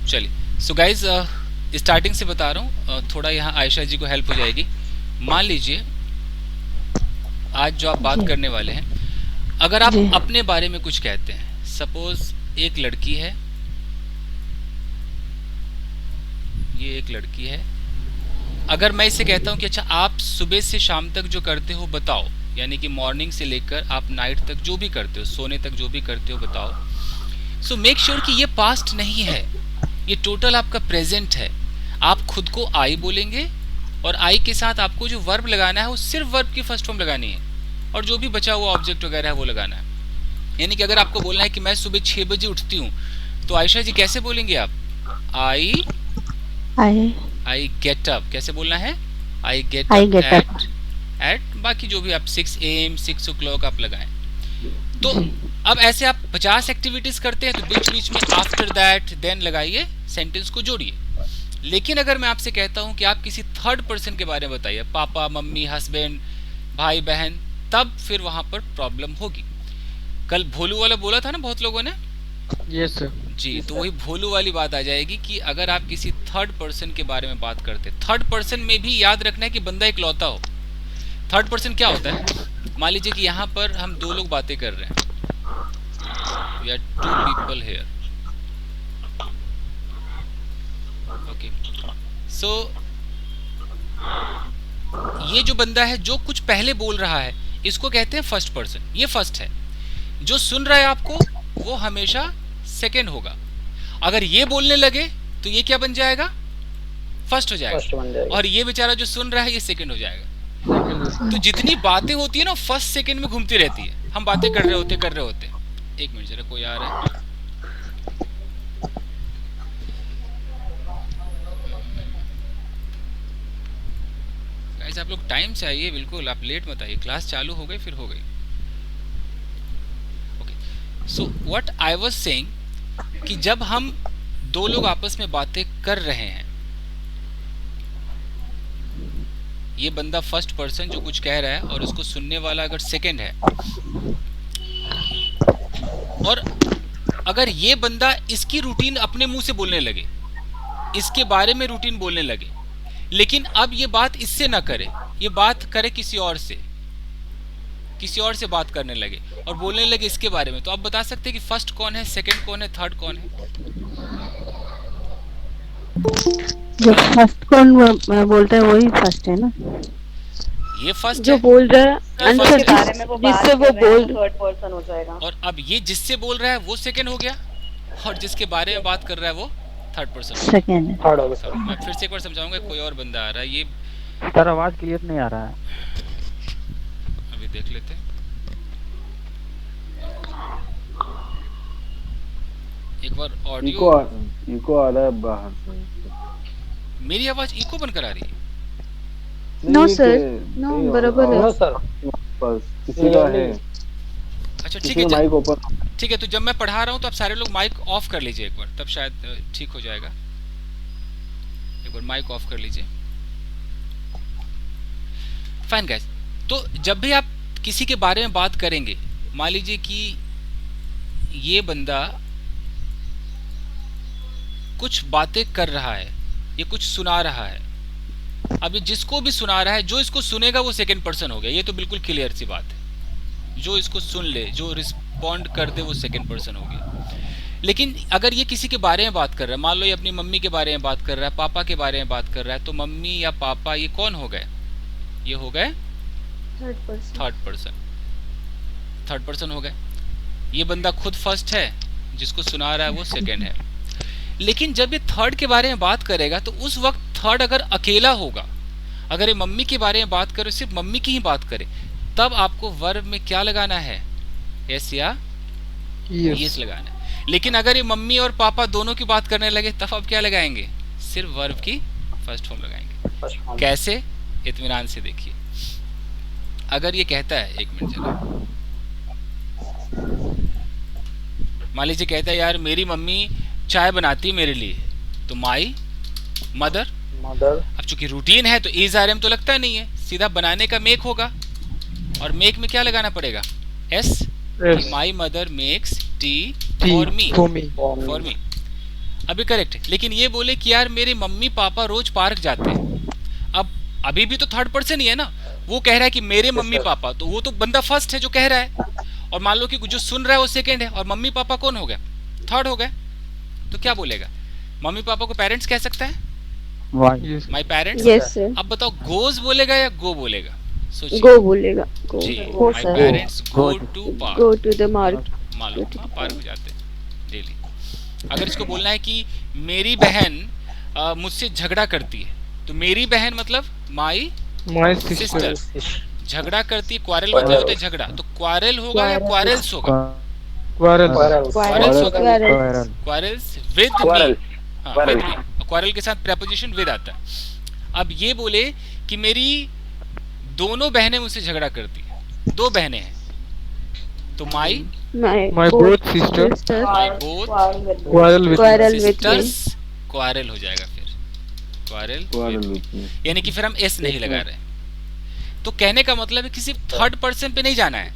चलिए, so guys starting से बता रहा हूँ, थोड़ा यहाँ आयशा जी को हेल्प हो जाएगी। मान लीजिए आज जो आप बात जी करने वाले हैं, अगर आप जी अपने बारे में कुछ कहते हैं, सपोज एक लड़की है, ये एक लड़की है, अगर मैं इसे कहता हूँ कि अच्छा आप सुबह से शाम तक जो करते हो बताओ, यानी कि मॉर्निंग से लेकर आप नाइट तक जो भी करते हो, सोने तक जो भी करते हो बताओ। सो मेक श्योर कि ये पास्ट नहीं है, ये टोटल आपका प्रेजेंट है। आप खुद को आई बोलेंगे और आई के साथ आपको जो वर्ब लगाना है वो सिर्फ वर्ब की फर्स्ट फॉर्म लगानी है, और जो भी बचा हुआ ऑब्जेक्ट वगैरह है वो लगाना है। यानी कि अगर आपको बोलना है कि मैं सुबह 6 बजे उठती हूँ, तो आयशा जी कैसे बोलेंगे आप? आई आई आई गेट अप कैसे बोलना है? I get I up get up at बाकी जो भी आप 6 AM 6 o'clock आप लगाएं। तो जी अब ऐसे आप 50 एक्टिविटीज करते हैं, तो बीच बीच में आफ्टर दैट देन लगाइए, सेंटेंस को जोड़िए। लेकिन अगर मैं आपसे कहता हूं कि आप किसी थर्ड पर्सन के बारे में बताइए, पापा मम्मी हस्बैंड भाई बहन, तब फिर वहां पर प्रॉब्लम होगी। कल भोलू वाला बोला था ना बहुत लोगों ने। Yes sir. जी, तो वही भोलू वाली बात आ जाएगी कि अगर आप किसी थर्ड पर्सन के बारे में बात करते, थर्ड पर्सन में भी याद रखना है कि बंदा इकलौता हो। थर्ड पर्सन क्या होता है? मान लीजिए कि यहाँ पर हम दो लोग बातें कर रहे हैं, we are 2 people here, okay. So ये जो बंदा है जो कुछ पहले बोल रहा है, इसको कहते हैं फर्स्ट पर्सन, ये फर्स्ट है। जो सुन रहा है आपको, वो हमेशा सेकंड होगा। अगर ये बोलने लगे तो ये क्या बन जाएगा? फर्स्ट हो फर्स्ट बन जाएगा। जाएगा। और ये बेचारा जो सुन रहा है ये सेकंड हो जाएगा। तो सेकंड। जितनी बातें होती है ना, फर्स्ट सेकंड में घूमती रहती है, हम बातें कर रहे होते हैं। एक मिनट जरा, कोई आ रहा है। गाइस आप लोग टाइम से आइए, बिल्कुल आप लेट मत आइए, क्लास चालू हो गई फिर हो गई। Okay, so what I was saying कि जब हम दो लोग आपस में बातें कर रहे हैं, ये बंदा फर्स्ट पर्सन जो कुछ कह रहा है और उसको सुनने वाला अगर सेकंड है, और अगर ये बंदा इसकी रूटीन अपने मुंह से बोलने लगे, इसके बारे में रूटीन बोलने लगे, लेकिन अब ये बात इससे ना करे, ये बात करे किसी और से बात करने लगे और बोलने लगे इसके बारे में, तो आप बता सकते हैं कि फर्स्ट कौन है, सेकंड कौन है, थर्ड कौन है? जो फर्स्ट कौन बोलता है वही फर्स्ट है ना। ये फर्स्ट जो है, बोल रहा है ये आंसर फर्स्ट के है। बारे में वो जिससे वो बोल थर्ड पर्सन हो जाएगा। और अब ये जिससे बोल रहा है वो सेकंड हो गया, और जिसके बारे में बात कर रहा है वो थर्ड पर्सन हो गया। सेकेंड है। थर्ड हो गया सॉरी, सर। मैं फिर से एक बार समझाऊंगा, कोई और बंदा आ रहा है, ये सर आवाज क्लियर नहीं आ रहा है। अभी देख लेते हैं। एक बार ऑडियो, इको आ रहा है बाहर से। मेरी आवाज इको बनकर आ रही है? नो नहीं, सर, ये नो नहीं, बराबर है। नो सर, बस किसी का है, अच्छा ठीक किसी है, का माइक ओपन। ठीक है, तो जब मैं पढ़ा रहा हूँ तो आप सारे लोग माइक ऑफ कर लीजिए एक बार, तब शायद ठीक हो जाएगा। एक बार माइक ऑफ कर लीजिए। फाइन गाइस, तो जब भी आप किसी के बारे में बात करेंगे, मान लीजिए कि ये बंदा कुछ बातें कर रहा है, ये कुछ सुना रहा है, अब ये जिसको भी सुना रहा है, जो इसको सुनेगा वो सेकंड पर्सन हो गया, ये तो बिल्कुल क्लियर सी बात है। जो इसको सुन ले, जो रिस्पॉन्ड कर दे, वो सेकंड पर्सन हो गया। लेकिन अगर ये किसी के बारे में बात कर रहा है, मान लो ये अपनी मम्मी के बारे में बात कर रहा है, पापा के बारे में बात कर रहा है, तो मम्मी या पापा ये कौन हो गए? ये हो गए थर्ड पर्सन हो गए। ये बंदा खुद फर्स्ट है, जिसको सुना रहा है वो सेकंड है। लेकिन जब ये थर्ड के बारे में बात करेगा, तो उस वक्त थर्ड अगर अकेला होगा, अगर ये मम्मी के बारे में बात करे, सिर्फ मम्मी की ही बात करे, तब आपको वर्ब में क्या लगाना है? यस या यस लगाना है। लेकिन अगर ये मम्मी और पापा दोनों की बात करने लगे, तब आप क्या लगाएंगे? सिर्फ वर्ब की फर्स्ट फॉर्म लगाएंगे। कैसे? इत्मीनान से देखिए। अगर ये कहता है, एक मिनट जरा, मान लीजिए कहता है यार मेरी मम्मी चाय बनाती मेरे लिए, तो माई मदर। अब चूंकि रूटीन है तो इज आर एम तो लगता नहीं है, सीधा बनाने का मेक होगा, और मेक में क्या लगाना पड़ेगा? S. My mother makes T for me. अभी करेक्ट है, लेकिन ये बोले कि यार मेरे मम्मी पापा रोज पार्क जाते हैं। अब अभी भी तो थर्ड पर्सन ही है ना, वो कह रहा है कि मेरे मम्मी पापा, तो वो तो बंदा फर्स्ट है जो कह रहा है, और मान लो कि जो सुन रहा है वो सेकंड है, और मम्मी पापा कौन हो गया, थर्ड हो गए। तो क्या बोलेगा, मम्मी पापा को पेरेंट्स कह सकता है, why my parents. Yes sir, अब बताओ गोज बोलेगा या गो बोलेगा, सोचिए। गो बोलेगा, गो जी, go my sir, parents go Go to park, go to the market. मान लो पार्क हो जाते हैं डेली। अगर इसको बोलना है कि मेरी बहन मुझसे झगड़ा करती है, तो मेरी बहन मतलब माई माय सिस्टर सिस्टर झगड़ा करती है, क्वारल मतलब होता है झगड़ा, तो क्वारल होगा या क्वारल्स होगा, क्वारल क्वारल्स होगा, क्वारल क्वारल्स विद Quarrel. मी, हाँ विद मी, क्वारल के साथ प्रेपोजिशन विद आता है। अब ये बोले कि मेरी दोनों बहनें मुझसे झगड़ा करती है, दो बहनें हैं, तो my my both sister my both quarrel with Quarrel with me. Sisters quarrel हो जाएगा फिर, quarrel Quarrel with me। with me. यानी कि फिर हम एस नहीं लगा रहे। तो कहने का मतलब है कि सिर्फ थर्ड पर्सन पे नहीं जाना है,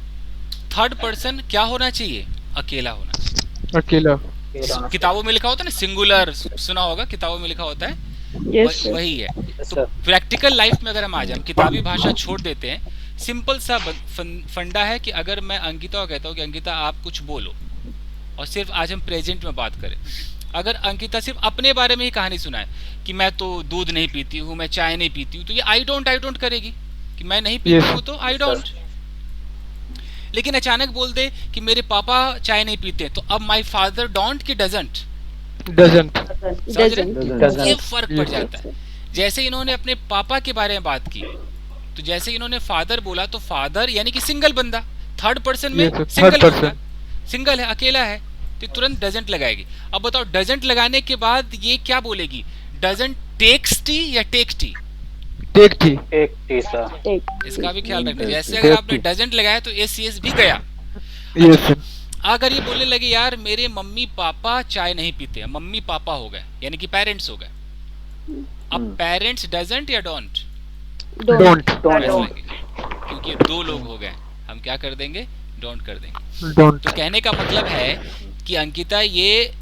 थर्ड पर्सन क्या होना चाहिए, अकेला होना चाहिए। अकेला किताबों में लिखा होता है ना सिंगुलर, सुना होगा, किताबों में लिखा होता है, यस सर, वही है। तो प्रैक्टिकल लाइफ में अगर हम आ जाए, किताबी भाषा छोड़ देते हैं, सिंपल सा फंडा है कि अगर मैं अंकिता को कहता हूँ कि अंकिता आप कुछ बोलो, और सिर्फ आज हम प्रेजेंट में बात करें, अगर अंकिता सिर्फ अपने बारे में ही कहानी सुनाए कि मैं तो दूध नहीं पीती हूँ, मैं चाय नहीं पीती हूँ, तो ये आई डोंट करेगी कि मैं नहीं पीती Yes. हूँ तो आई डोंट। लेकिन अचानक बोल दे कि मेरे पापा चाय नहीं पीते, तो अब माई फादर डोंट की डजंट, डजंट समझ रहे? Doesn't. ये फर्क पड़ Yes. जाता है। जैसे इन्होंने अपने पापा के बारे में बात की, तो जैसे इन्होंने फादर बोला, तो फादर यानी कि सिंगल बंदा, थर्ड पर्सन में Yes, sir. सिंगल Third बंदा, person. सिंगल है, अकेला है, तो तुरंत डजंट लगाएगी। अब बताओ डजंट लगाने के बाद ये क्या बोलेगी, डजंट टेक्स टी या take tea, take tea take इसका भी ख्याल रखना। Take जैसे tea. अगर Take आपने tea. डजंट लगाया तो एस सी एस भी गया। यस अगर ये बोलने लगे यार मेरे मम्मी पापा चाय नहीं पीते हैं, मम्मी पापा हो गए यानी कि पेरेंट्स हो गए, अब पेरेंट्स डजंट या डोंट, डोंट क्योंकि ये दो लोग हो गए, हम क्या कर देंगे, डोंट कर देंगे। डोंट तो कहने का मतलब है कि अंकिता ये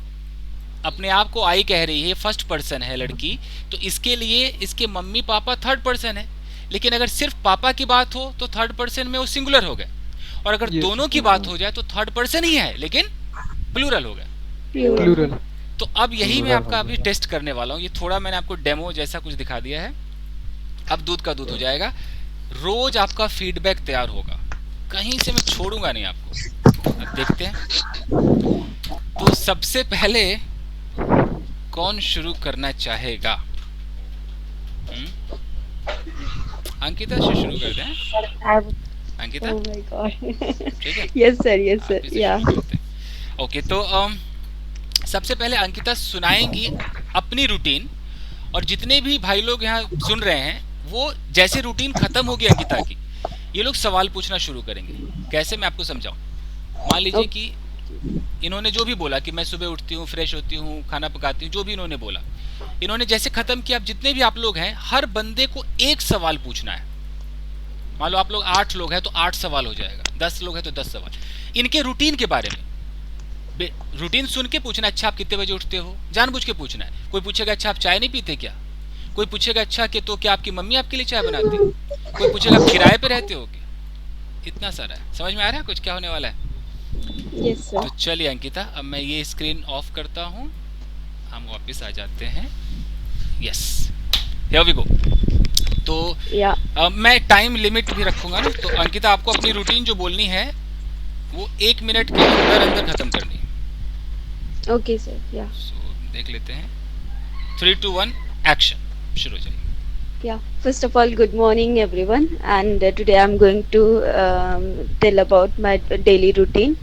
अपने आप को आई कह रही है, फर्स्ट पर्सन है लड़की, तो इसके लिए इसके मम्मी पापा थर्ड पर्सन है। लेकिन अगर सिर्फ पापा की बात हो तो थर्ड पर्सन में वो सिंगुलर हो गए, और अगर Yes. दोनों की बात हो जाए तो थर्ड पर्सन ही है लेकिन प्लूरल हो गया। प्लूरल तो अब यही मैं आपका अभी टेस्ट करने वाला हूँ, ये थोड़ा मैंने आपको डेमो जैसा कुछ दिखा दिया है, अब दूध का दूध हो जाएगा। रोज आपका फीडबैक तैयार होगा, कहीं से मैं छोड़ूंगा नहीं आपको। अब देखते हैं, तो सबसे पहले कौन शुरू करना चाहेगा? अंकिता से शुरू करते हैं। Ankita Oh my god. ठीक है, Yes sir, yes आप sir. इसे Yeah. शुरू करते हैं। ओके, तो सबसे पहले अंकिता सुनाएंगी अपनी रूटीन, और जितने भी भाई लोग यहाँ सुन रहे हैं वो जैसे रूटीन खत्म होगी अंकिता की, ये लोग सवाल पूछना शुरू करेंगे। कैसे, मैं आपको समझाऊं। मान लीजिए कि इन्होंने जो भी बोला कि मैं सुबह उठती हूँ, फ्रेश होती हूँ, खाना पकाती हूँ, जो भी इन्होंने बोला, इन्होंने जैसे खत्म किया, अब जितने भी आप लोग हैं हर बंदे को एक सवाल पूछना है। मान लो आप लोग 8 लोग हैं तो 8 सवाल हो जाएगा, 10 लोग हैं तो 10 सवाल इनके रूटीन के बारे में। रूटीन सुन के पूछना, अच्छा आप कितने बजे उठते हो, जानबूझ के पूछना है। कोई पूछेगा अच्छा आप चाय नहीं पीते क्या, कोई पूछेगा अच्छा कि तो क्या आपकी मम्मी आपके लिए चाय बनाती है, कोई पूछेगा आप किराए पे रहते हो क्या। इतना सारा है, समझ में आ रहा है कुछ क्या होने वाला है? Yes sir. तो चलिए अंकिता, अब मैं ये स्क्रीन ऑफ करता हूँ, हम वापस आ जाते हैं। Yes, here we go. तो Yeah. मैं टाइम लिमिट भी रखूंगा ना, तो अंकिता आपको अपनी रूटीन जो बोलनी है वो 1 मिनट के अंदर अंदर खत्म करनी है। Okay sir. Yeah. सो देख लेते हैं, 3 2 1 एक्शन, शुरू हो जाइए। Yeah. First of all, good morning everyone, and today I'm going to tell about my daily routine.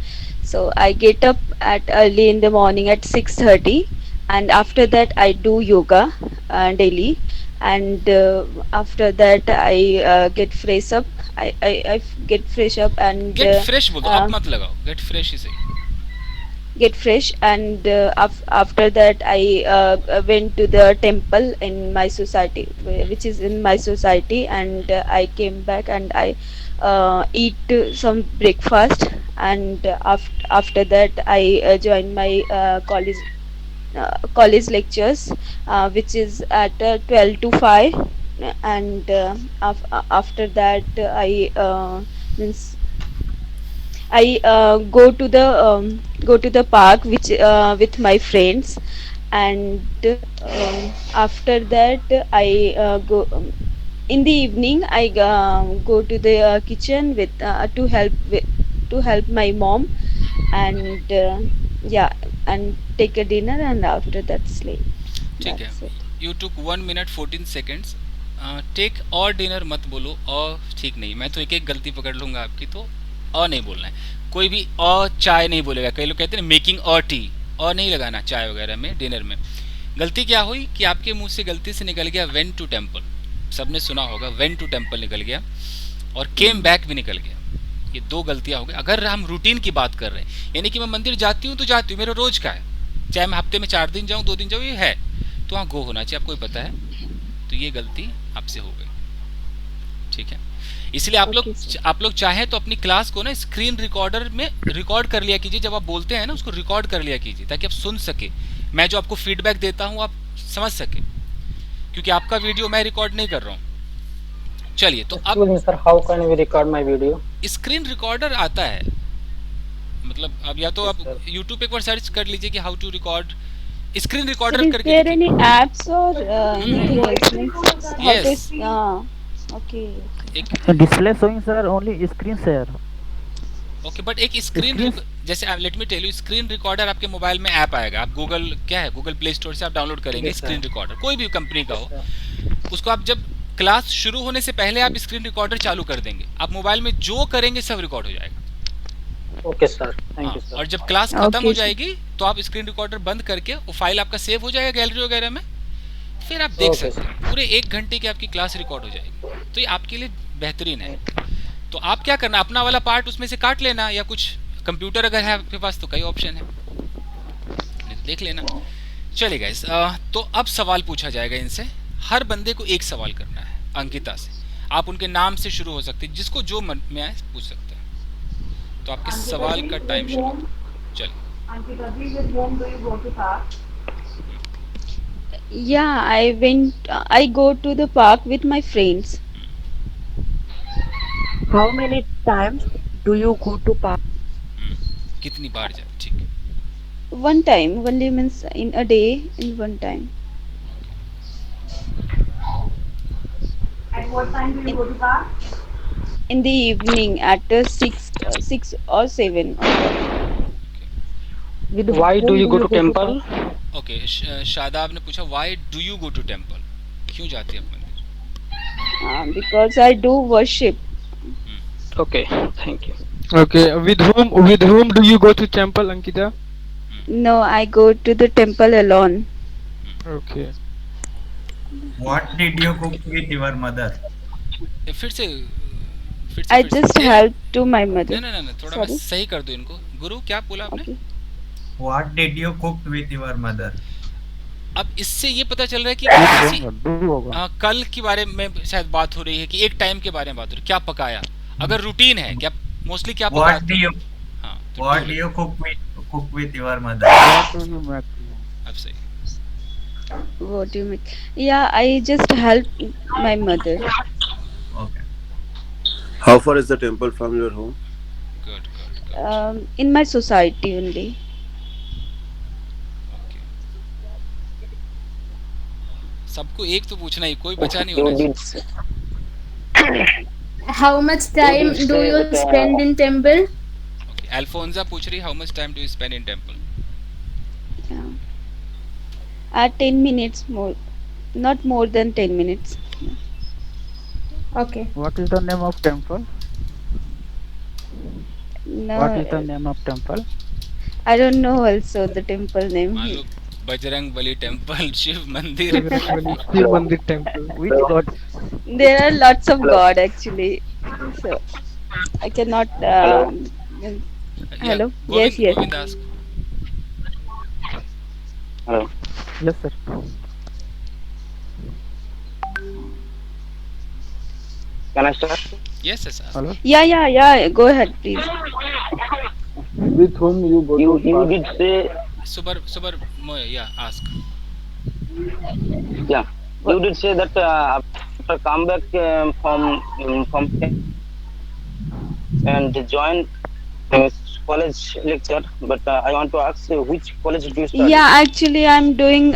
So I get up at early in the morning at 6:30, and after that I do yoga daily, and after that I get fresh up. I get fresh up and gate fresh बोल दो, uh, अब मत लगाओ, gate fresh ही सही। get fresh, and after that I went to the temple in my society, which is in my society, and I came back and I eat some breakfast, and after that I joined my college college lectures, which is at 12 to 5, and after that means I go to the park which with my friends, and after that I go in the evening. I go to the kitchen with to help my mom, and yeah, and take a dinner, and after that sleep. ठीक है. That's it. You took 1 minute 14 seconds. Take और dinner मत बोलो, और ठीक नहीं. मैं तो एक एक गलती पकड़ लूंगा आपकी, तो और नहीं बोलना है. कोई भी और चाय नहीं बोलेगा. कई लोग कहते हैं मेकिंग और टी, और नहीं लगाना चाय वगैरह में डिनर में. गलती क्या हुई कि आपके मुंह से गलती से निकल गया वेन टू टेम्पल. सबने सुना होगा, वेन टू टेम्पल निकल गया, और केम बैक भी निकल गया. ये दो गलतियां हो गई. अगर हम रूटीन की बात कर रहे हैं, यानी कि मैं मंदिर जाती हूँ तो जाती हूँ, मेरा रोज का है, चाहे मैं हफ्ते में 4 दिन जाऊँ 2 दिन जाऊँ, ये है, तो वहाँ गो होना चाहिए. आपको पता है, तो ये गलती आपसे हो गई. ठीक है. इसलिए Okay, sir. आप लोग चाहें तो अपनी क्लास को ना स्क्रीन रिकॉर्डर में रिकॉर्ड कर लिया कीजिए. जब आप बोलते हैं ना, उसको रिकॉर्ड कर लिया कीजिए, ताकि आप सुन सके. मैं जो आपको फीडबैक देता हूँ आप समझ सके, क्योंकि आपका वीडियो मैं रिकॉर्ड नहीं कर रहा हूँ. चलिए, तो अब Excuse me, sir. How can we record my video? Screen recorder आता है. मतलब अब या तो आप Yes, sir. यूट्यूब पे एक बार सर्च कर लीजिए कि how to record screen Sir, recorder is करके there देखिए. any apps or anything else? Means how to? Yes. Okay. एक Display showing sir only screen share. Okay, but एक स्क्रीन Screen- जैसे let me tell you, screen recorder आपके mobile में app आएगा. आप Google, क्या है, गूगल प्ले स्टोर से आप डाउनलोड करेंगे. Yes, sir. स्क्रीन रिकॉर्डर कोई भी कंपनी का हो, Sir. उसको आप जब क्लास शुरू होने से पहले आप स्क्रीन रिकॉर्डर चालू कर देंगे, आप मोबाइल में जो करेंगे सब रिकॉर्ड हो जाएगा. Okay, sir. Thank हाँ, you, sir. और जब क्लास खत्म Okay, हो sir. जाएगी तो आप स्क्रीन रिकॉर्डर बंद करके वो फाइल आपका सेव हो जाएगा गैलरी वगैरह में, फिर आप देख Okay, सकते हैं. पूरे 1 घंटे की आपकी क्लास रिकॉर्ड हो जाएगी. तो ये आपके लिए बेहतरीन है. तो आप क्या करना, अपना वाला पार्ट उसमें से काट लेना, या कुछ कंप्यूटर अगर है आपके पास तो कई ऑप्शन है, नहीं तो देख लेना. चलिए गाइस, तो अब सवाल पूछा जाएगा इनसे. हर बंदे को एक सवाल करना है अंकिता से. आप उनके नाम से शुरू हो सकते हैं, जिसको जो मन में आए पूछ सकते हैं. तो आपके सवाल का टाइम शुरू. चलिए. Ankita ji, with whom do you go to park? Yeah, I go to the park with my friends. How many times do you go to park? कितनी बार जाए, ठीक है. One time only, means in a day, in one time. At what time do you go to park? In the evening at 6 or 7. With Why whom do you go to park? temple? Okay, Shadab ने पूछा why do you go to temple, क्यों जाती है आप मंदिर. Because I do worship. Okay, thank you. Okay. With whom do you go to temple, Ankita? No, I go to the temple alone. Okay. What did you cook with your mother? फिर से I just help to my mother. नहीं, थोड़ा मैं Sorry. सही कर दूं इनको. गुरु क्या बोला आपने? Okay. What did you cook with your mother? अब इससे ये पता चल रहा है कि कल के बारे में शायद बात हो रही है, कि एक टाइम के बारे में बात हो रही है, क्या पकाया. अगर रूटीन है, क्या मोस्टली क्या What पकाते do you हाँ, तो What बोलो. do you cook with your mother? What do you make? अब सही. What do you mean? Yeah, I just help my mother. Okay. How far is the temple from your home? Good. In my society only. Okay. सबको एक तो पूछना ही, कोई बचा नहीं होना चाहिए. How much time do you spend in temple? Okay, Alphonsa पूछ रही how much time do you spend in temple. Yeah. 10 minutes more, not more than 10 minutes. Okay. What is the name of temple? No, What is the name of temple? I don't know also the temple name. मान लो Bajrang Bali temple, Shiv मंदिर. Shiv Mandir temple. Which god? There are lots of god actually, so I cannot. Hello. Yes, yes. Govind Das. Hello. Yes sir. Can I start? Yes yes. Hello. Yeah. Go ahead, please. With whom you go You to park? did say Subar, yeah, ask. Yeah. You did say that after come back from and join college lecture, but I want to ask which college do you study? Yeah, actually, I'm doing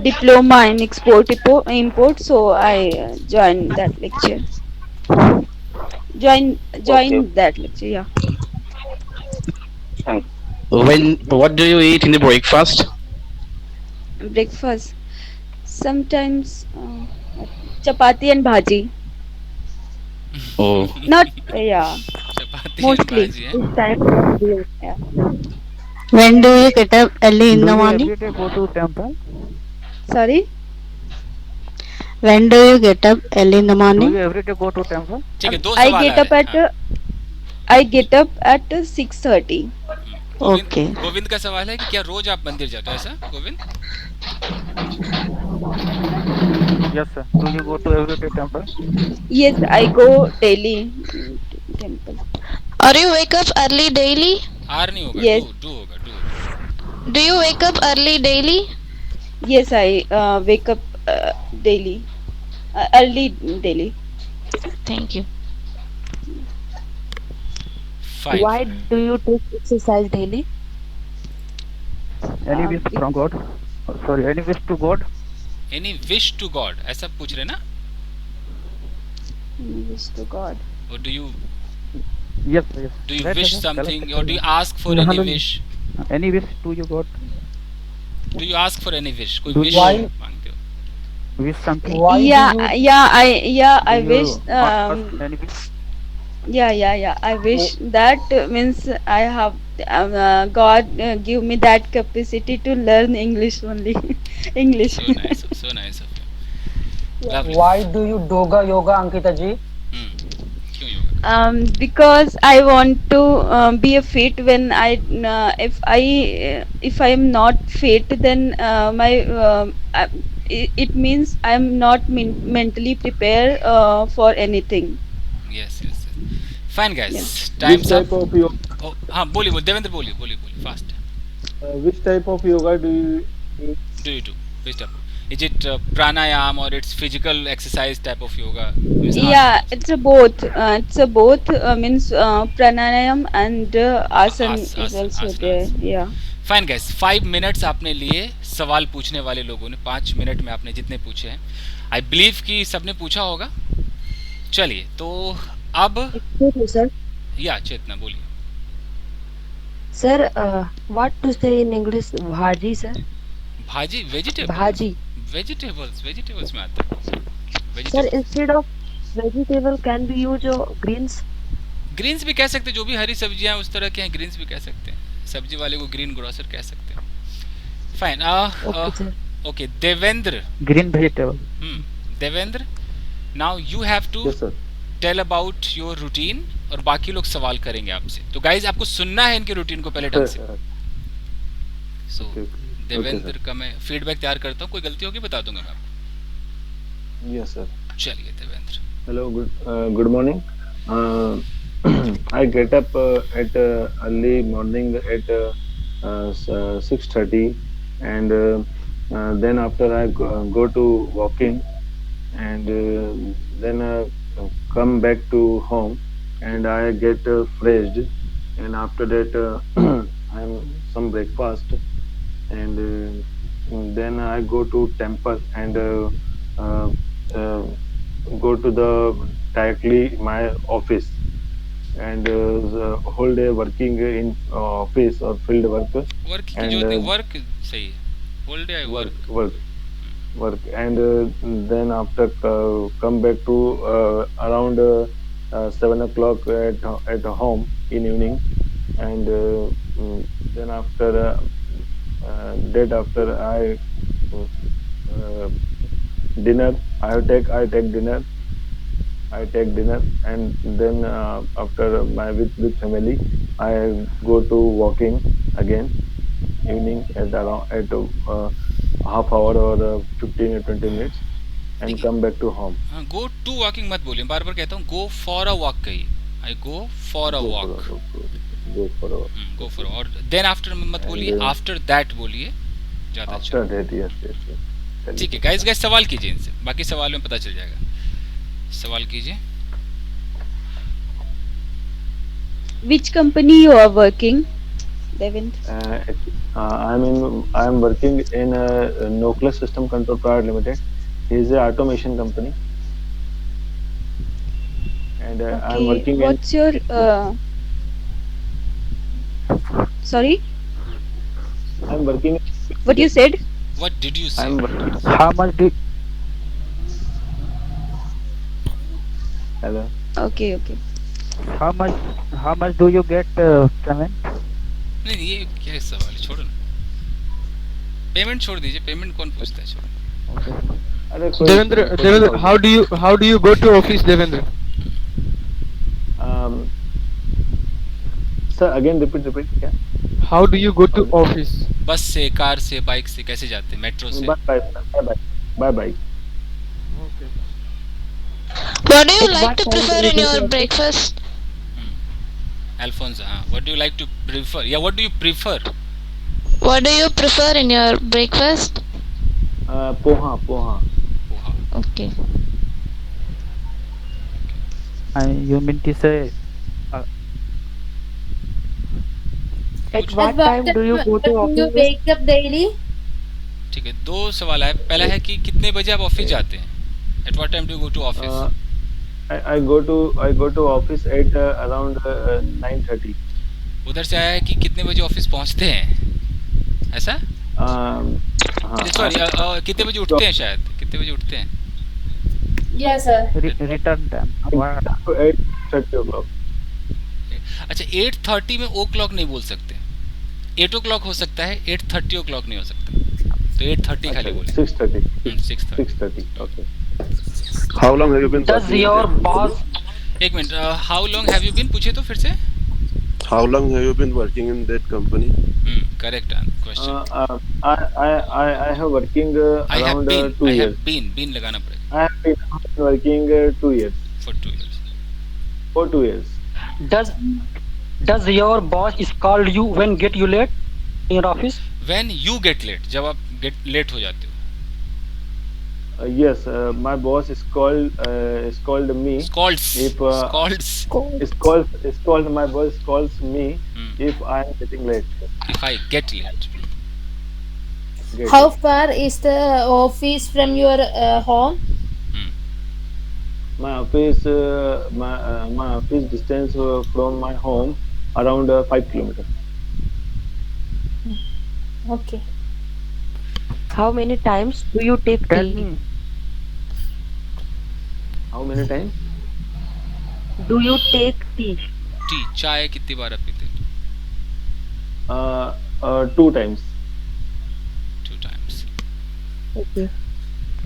diploma in import, so I joined that lecture. Join Okay. join that lecture. Yeah, Thanks. What do you eat in the breakfast? breakfast. Sometimes chapati and bhaji. Oh, Not yeah, Chapati and mostly. bhaji, Which eh? time do you Yeah. When do you get up early in Do the you morning? every day go to temple? Sorry. When do you get up early in the Do morning? you every day go to temple? ठीक है, दो I सवाल आ get up रहे at हैं, हाँ. I get up at 6:30. Govind Okay. Govind का सवाल है कि क्या रोज आप मंदिर जाते हो, ऐसा Govind? Yes, sir. Do you go to every day temple? Yes, I go daily temple. Or you wake up early daily? Are नहीं होगा, Yes. डू होगा, do. Do you wake up early daily? Yes, I wake up daily, early daily. Thank you. Fine. why do you take exercise daily? Any wish from God? Sorry, any wish to God? Any wish to God, ऐसा पूछ रहे ना? Wish to God. Or do you Yes, sir, yes. do you Right, wish sir, something, correct, or do you ask for No, any no. wish? Any wish to you God? Do you ask for any wish? कोई Do wish why? मांगते हो? Wish something? Why Yeah, do you yeah. I Do wish. you ask any wish? Yeah. I wish that means I have God give me that capacity to learn English only. English. So nice, so nice of you. Lovely. why do you yoga Ankita ji? क्यों yoga? Because I want to be a fit when if I am not fit, then it means I am not mentally prepared for anything. Yes. Fine guys, Yes. time's Which up. type of yoga? Oh, हाँ बोलिए देवेंद्र बोलिए fast. Which type of yoga do you Do you do? Which type? Is it pranayam or it's physical exercise type of yoga? Means Yeah, asanas. it's a both. Means pranayam and asan is also asanas. there. Yeah. Fine guys, 5 minutes आपने लिए सवाल पूछने वाले लोगों ने, 5 minute में आपने जितने पूछे हैं, आई बिलीव कि सबने पूछा होगा. चलिए तो अब Excuse me, sir. या चेतना बोलिए. Sir, what to say in English? Bhaji, sir. Bhaji vegetable, Bhaji. Vegetables में आता है. Sir, vegetable instead of vegetable, can we use greens? Greens भी कह सकते हैं, जो भी हरी सब्जियां उस तरह के हैं ग्रीन्स भी कह सकते हैं. सब्जी वाले को ग्रीन ग्रोसर कह सकते हैं. Fine. Okay, sir. Okay Devendra. Green vegetable. Devendra, now you have to Yes, sir. Tell about your routine और बाकी लोग सवाल करेंगे आपसे. तो गाइज आपको सुनना है इनके रूटीन को पहले ढंग से. सो देवेंद्र का मैं फीडबैक तैयार करता हूँ, कोई गलती होगी बता दूंगा मैं आपको. Yes, sir. चलिए Devendra. Hello, good morning. I get up at early morning at 6:30, and then after I go to walking, and then come back to home, and I get fresh, and after that I am some breakfast, and then I go to temple and go to the directly my office, and the whole day working in office or field work, work की and जो होती है, work सही है. Whole day I work. work, and then after come back to around 7 o'clock at home in evening, and then after I dinner, I take dinner, and then after my with family, I go to walking again evening at around at half hour or 15 or 20 minutes, and come back to home. हाँ, go to walking मत बोलिए, बार बार कहता हूँ गो for a walk कहिए. I go for a walk. go for a walk. Go for, और then after मत बोलिए, And, after that बोलिए, ज्यादा अच्छा। after that, yes. ठीक है गाइस, गाइस सवाल कीजिए इनसे, बाकी सवाल में पता चल जाएगा। सवाल कीजिए। Which company you are working, Devendra? I'm working in a Nucleus System Control Private Limited. It is a automation company, and I'm Okay. working What's your sorry? I'm working. What you said? What did you say? I'm working. How much did Hello. Okay. how much do you get payment? नहीं ये क्या सवाल है, छोड़ो ना, payment छोड़ दीजिए, payment कौन पूछता है, छोड़ो। अरे कोई- Devendra, how do you go to office, Devendra? Sir, again repeat क्या? How do you go to office? बस से, कार से, बाइक से, कैसे जाते हैं, मेट्रो से? Bye. What do you like to prefer in your breakfast? Alphons, हाँ, what do you like to prefer, या what do you prefer? What do you prefer in your breakfast? Poha. Poha. Okay. You mean to say At what time do you go to You office? wake up daily? ठीक है, दो सवाल है। पहला है कि कितने बजे आप ऑफिस जाते हैं? At what time do you go to office? I go to office at around 9:30. उधर से आया है कि कितने बजे ऑफिस पहुंचते हैं, ऐसा? सॉरी, कितने बजे उठते हैं, शायद कितने बजे उठते हैं? Yes, sir. return time? What? 8:30 o'clock. अच्छा, 8:30 में ओ क्लॉक नहीं बोल सकते, 8 o'clock हो सकता है, 8:30 o'clock नहीं हो सकता, तो 8:30 खाली बोले। 6:30. 6:30। Okay. How long have you been Does working in your that boss company? एक मिनट, how long have you been, पूछे तो फिर से। How long have you been working in that company? Correct question. I have working I have around been, 2 I years. have been लगाना पड़ेगा। I have been working 2 years. For 2 years. For 2 years. does your boss scold you when get you late in your office? When you get late, जब आप get late हो जाते हो। Yes, my boss is called me. Scolds. If Scolds. my boss calls me if I am getting late. If I get late. How far is the office from your home? My office distance from my home around 5 kilometers. Okay. How many times do you take Tell tea? me. How many times? Do you take tea? T, चाय कितनी बार आप पीते हैं? 2 times. 2 times. Okay.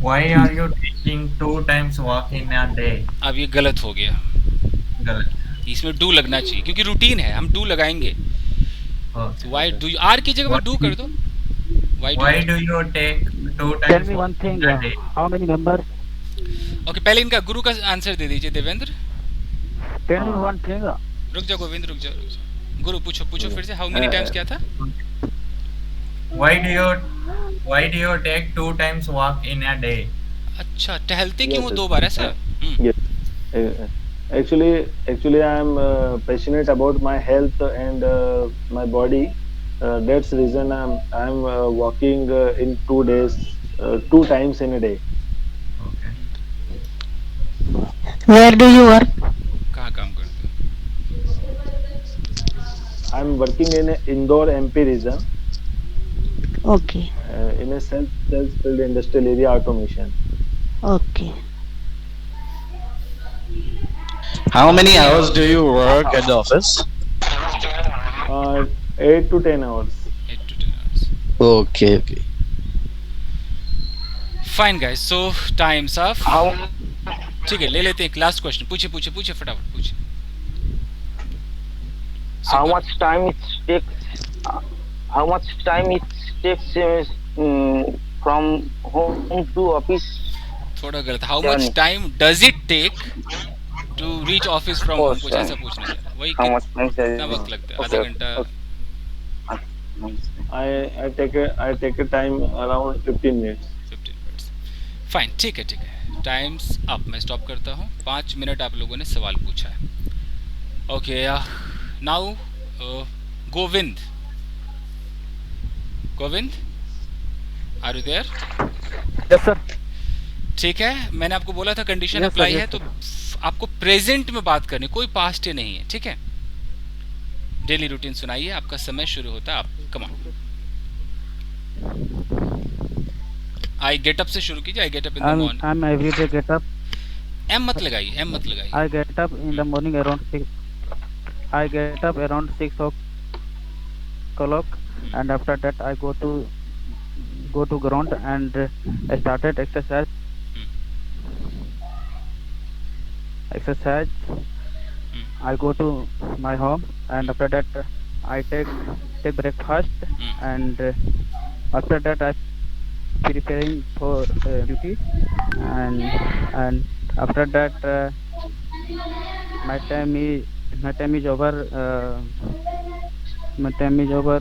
Why are you taking 2 times walk in a day? अब ये गलत हो गया, गलत। इसमें डू लगना चाहिए क्योंकि रूटीन है, हम डू लगाएंगे। Why do you, आर की जगह पर डू कर दो। Why do you take 2 Tell times me one thing. in a day? How many members? Okay, पहले इनका गुरु का आंसर दे दीजिए Devendra. Tell me one thing. रुक जा गोविंद, रुक जा। गुरु पूछो फिर से, हाउ मेनी टाइम्स क्या था? Why do you take 2 times walk in a day? अच्छा, टहलते क्यों हो Yes, 2 बार, ऐसा? Yes. Actually, I am passionate about my health and my body. That's the reason I'm walking in 2 days, 2 times in a day. Okay. Where do you work? कहाँ काम करते हो? I'm working in Indore, MP region, Okay. in a self-filled industrial area automation. Okay. How many hours do you work at the office? 8 to 10 hours. 8 to 10 hours. Okay. Fine guys, so times up. ठीक है, ले लेते हैं last question. पूछे फटाफट पूछे। How much time it takes from home to office? थोड़ा गलत। How much time does it take to reach office from home, कुछ ऐसा पूछना चाह रहा, वही How much time कितना वक्त लगता है, आधा Okay, घंटा? I take a time around 15 minutes. 15 minutes, fine, ठीक है ठीक है, टाइम्स अप, मैं स्टॉप करता हूँ। 5 मिनट आप लोगों ने सवाल पूछा है। Okay, now Govind, Govind are you there? Yes sir. ठीक है, मैंने आपको बोला था condition Yes, sir, apply yes, है, तो आपको प्रेजेंट में बात करनी, कोई पास्ट नहीं है, ठीक है? डेली रूटीन सुनाइए, आपका समय शुरू होता है, आप come on. I get up से शुरू कीजिए। I get up in the morning. I'm every day get up. M मत लगाइए, एम मत लगाइए। I get up in the morning around 6. I get up around 6 o'clock, and after that I go to ground and I started exercise. I go to my home, and after that I take breakfast, and after that I preparing for duty, and after that my time is over. My time is over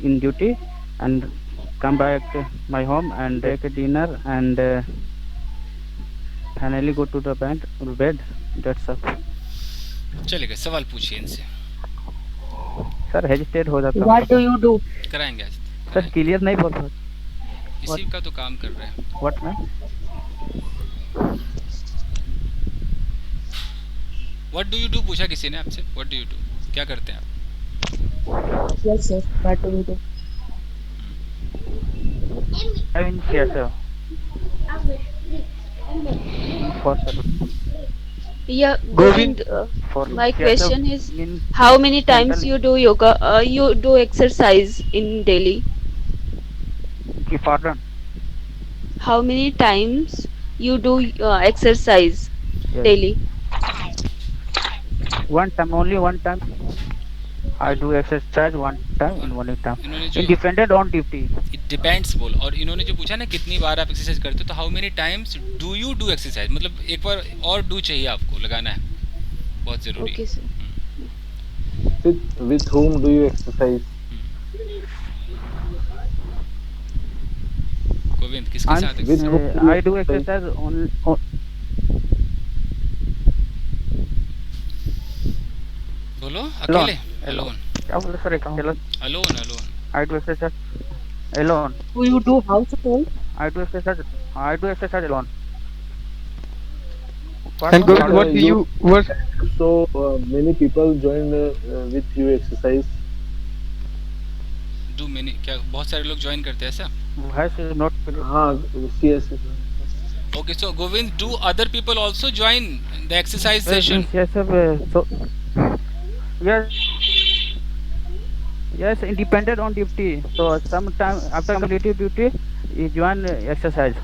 in duty, and come back to my home and take a dinner, and finally go to the bed. That's all. चलेगा, सवाल पूछिए इनसे। Sir hesitate हो जाता What do you do? कराएंगे आज, sir clear नहीं बोल सकते। इसी का तो काम कर रहे हैं। What ma'am? What do you do पूछा किसी ने आपसे? व्हाट डू यू डू, क्या करते हैं आप? Yes, sir. What do you do? I mean yes sir. For sir. Yeah, Govind, For my yes, sir, question is, means how many times mentally. you do yoga? You do exercise in daily? Pardon? How many times you do exercise Yes. daily? One time, only one time. I do exercise one time in morning time. इन्होंने जो Independent on duty. It depends बोल, और इन्होंने जो पूछा ना कितनी बार आप एक्सरसाइज करते हो, तो how many times do you do exercise, मतलब एक बार और डू चाहिए आपको लगाना है, बहुत जरूरी Okay, है। sir. With whom do you exercise? Govind किसके And साथ with exercise? whom do you I do exercise on बोलो, अकेले? alone. अलोन, क्या बोले सर? अकेला? Alone, alone. I do exercise alone. Do you do household? I do exercise alone. And Govind, what do you work? So many people join with you exercise. Do many, क्या बहुत सारे लोग join करते हैं ऐसा? Voice is not clear. हाँ, yes. Okay, so Govind, do other people also join the exercise Yes, session? yes, sir. So yes, independent on duty. So sometime after completing duty, you join exercise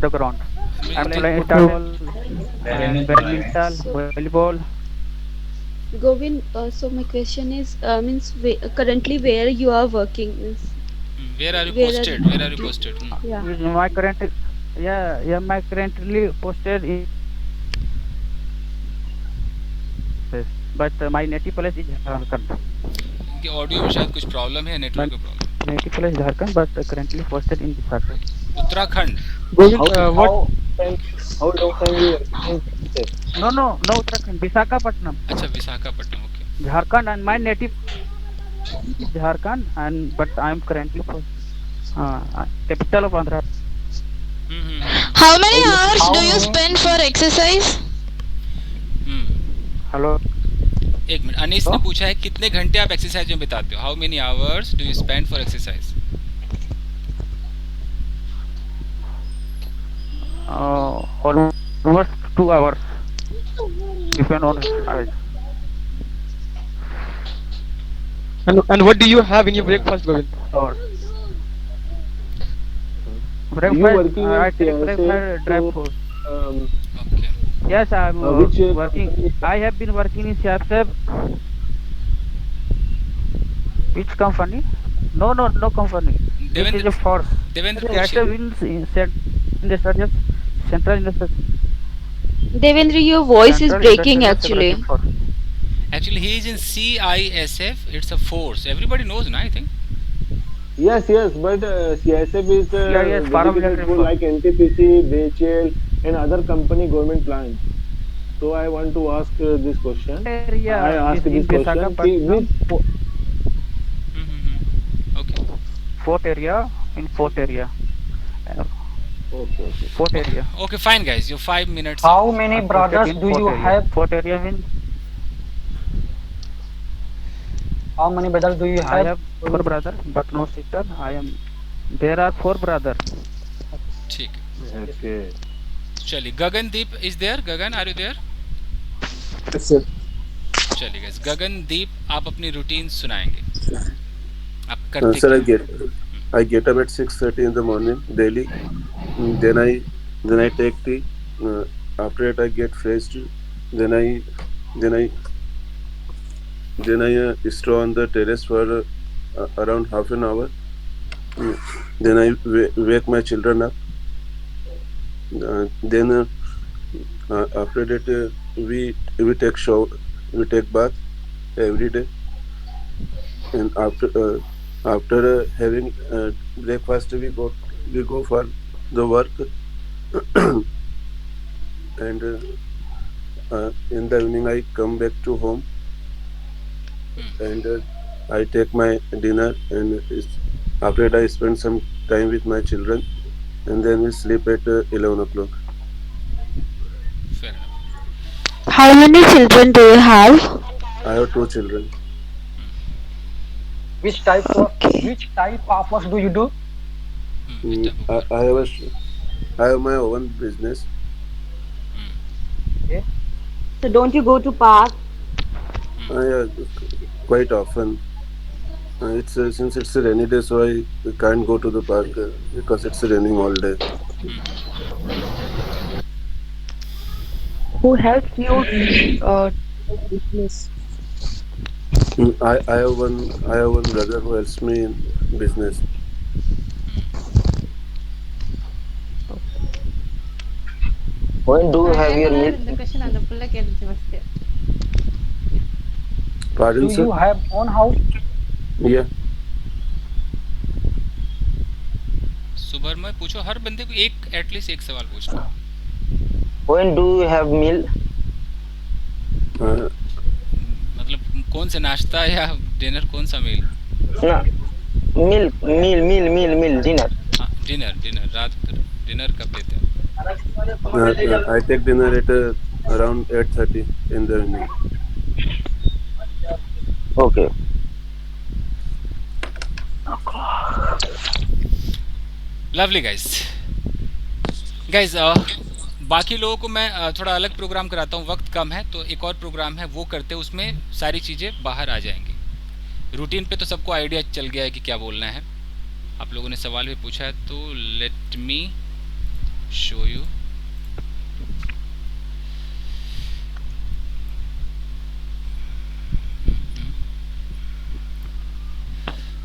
the ground. I'm playing football, and badminton, volleyball. Govind, so my question is, means currently where you are working? Means, where are you Where are posted? you- where are you posted? yeah. My currently posted in. Yes, but my native place is Jharkhand. इनके audio में शायद कुछ problem है, network का problem. Native place Jharkhand, but currently posted in Jharkhand. Uttarakhand. Govind, what? How long time you exercise? No, Uttarakhand, Visakhapatnam, अच्छा, Visakhapatnam, okay. Jharkhand, and my native is Jharkhand, and but I am currently capital of Andhra. How many hours do you spend for exercise? Hello. एक minute, Anees ने पूछा है कितने घंटे आप exercise में बिताते हो? How many hours do you spend for exercise? Almost 2 hours. Depend on size. And what do you have in your breakfast, Govind? Or You breakfast, working I in take CSA, breakfast dry so, food. Okay, Yes, I am which working. I have been working in CSF. Which company? No company. This is a force. Devendra CSF पूछिए। means in the central industry. Devendra, your voice is Central breaking Industrial actually. Security Force. Actually, he is in CISF. It's a force. Everybody knows, na, I think. Yes, but CISF is CIS, dedicated paramilitary for force. like NTPC, BHL, and other company government plants. So I want to ask this question. Area I ask in this question. Ki Visakhapatnam, which Okay. Fort area in Fort area. Uh, okay. Fort area. Okay, fine, guys. Your 5 minutes. How many Posted brothers in do Fort you area. have? Fort area means How many brothers do you I have? have 4 brothers but no sister. There are 4 brothers. ठीक है. Okay. चलिए, Gagandeep is there? Gagan, are you there? Yes, sir. चलिए guys, Gagandeep आप अपनी routine सुनाएंगे. आप करते Sir, क्या? I get up at 6:30 in the morning daily. Then I take tea. After that I get fresh. Then I stroll on the terrace for around half an hour. Then I wake my children up. Then after that we take shower, we take bath every day, and after having breakfast we go for the work, and in the evening I come back to home, and I take my dinner, and after that I spend some time with my children, and then we sleep at 11 o'clock. Fair enough. How many children do you have? I have 2 children. Which type of work do you do? I have my own business. Okay. So don't you go to park? Quite often. It's since it's a rainy day, so I can't go to the park because it's raining all day. Who helps you business? I have one brother who helps me in business. When do you have your meal? இந்த question அந்த புள்ள கேட்டுச்சு first. Pardon, Do sir? you have own house? Yeah. सुबर में पूछो, हर बंदे को एक at least एक सवाल पूछना. When do you have meal? मतलब कौन सा नाश्ता या डिनर, कौन सा मील? ना, meal, dinner. हाँ, डिनर रात को डिनर कब लेते हैं? I take dinner at around 8:30 in the evening. Okay. Lovely guys. बाकी लोगों को मैं थोड़ा अलग प्रोग्राम कराता हूँ, वक्त कम है तो एक और प्रोग्राम है वो करते हैं, उसमें सारी चीज़ें बाहर आ जाएंगी. रूटीन पे तो सबको आइडिया चल गया है कि क्या बोलना है. आप लोगों ने सवाल भी पूछा है तो let me show you.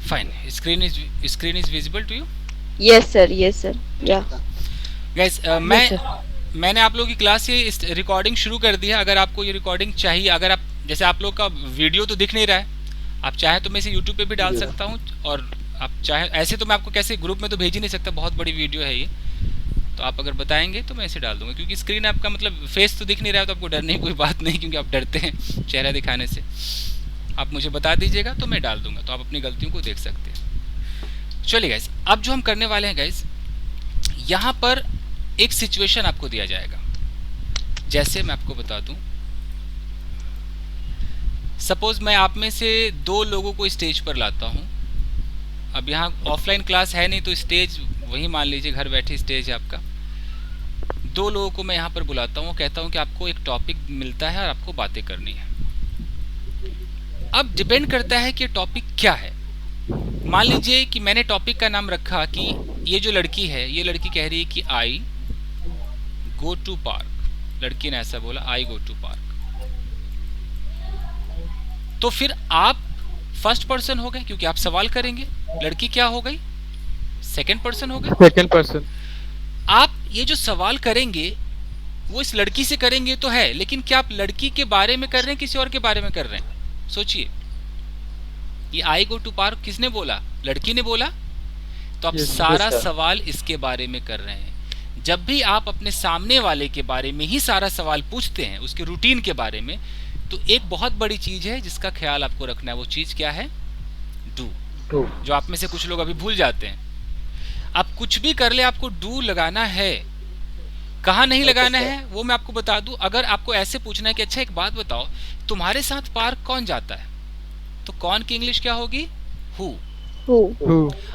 Fine. Screen is visible to you? Yes, sir. Yeah. Guys, मैंने आप लोगों की क्लास ये रिकॉर्डिंग शुरू कर दी है. अगर आपको ये रिकॉर्डिंग चाहिए, अगर आप जैसे आप लोग का वीडियो तो दिख नहीं रहा है, आप चाहे तो मैं इसे यूट्यूब पे भी डाल सकता हूँ, और आप चाहे ऐसे तो मैं आपको कैसे ग्रुप में तो भेज ही नहीं सकता, बहुत बड़ी वीडियो है ये. तो आप अगर बताएंगे तो मैं इसे डाल दूंगा, क्योंकि स्क्रीन आपका मतलब फेस तो दिख नहीं रहा है तो आपको डरने की कोई बात नहीं, क्योंकि आप डरते हैं चेहरा दिखाने से. आप मुझे बता दीजिएगा तो मैं डाल दूंगा, तो आप अपनी गलतियों को देख सकते हैं. चलिए गाइस, अब जो हम करने वाले हैं गाइस, यहाँ पर एक सिचुएशन आपको दिया जाएगा. जैसे मैं आपको बता दूं, सपोज मैं आप में से 2 लोगों को स्टेज पर लाता हूं. अब यहाँ ऑफलाइन क्लास है नहीं तो स्टेज वही मान लीजिए, घर बैठे स्टेज है आपका. 2 लोगों को मैं यहाँ पर बुलाता हूँ, कहता हूँ कि आपको एक टॉपिक मिलता है और आपको बातें करनी है. अब डिपेंड करता है कि टॉपिक क्या है. मान लीजिए कि मैंने टॉपिक का नाम रखा कि ये जो लड़की है, ये लड़की कह रही है कि आई गो टू पार्क. लड़की ने ऐसा बोला, आई गो टू पार्क. तो फिर आप फर्स्ट पर्सन हो गए, क्योंकि आप सवाल करेंगे. लड़की क्या हो गई? सेकंड पर्सन हो गए. Second person. आप ये जो सवाल करेंगे वो इस लड़की से करेंगे तो है, लेकिन क्या आप लड़की के बारे में कर रहे हैं, किसी और के बारे में कर रहे हैं? सोचिए, ये आई गो टू पार्क किसने बोला? लड़की ने बोला। तो आप सारा सवाल इसके बारे में कर रहे हैं। जब भी आप अपने सामने वाले के बारे में ही सारा सवाल पूछते हैं, उसके रूटीन के बारे में, तो एक बहुत बड़ी चीज है जिसका ख्याल आपको रखना है। वो चीज क्या है? डू। जो आप में से कुछ लोग अभी भूल जाते हैं। आप कुछ भी कर ले, आपको डू लगाना है। कहाँ नहीं लगाना है वो मैं आपको बता दूं। अगर आपको ऐसे पूछना है कि अच्छा एक बात बताओ, तुम्हारे साथ पार्क कौन जाता है, तो कौन की इंग्लिश क्या होगी? हु।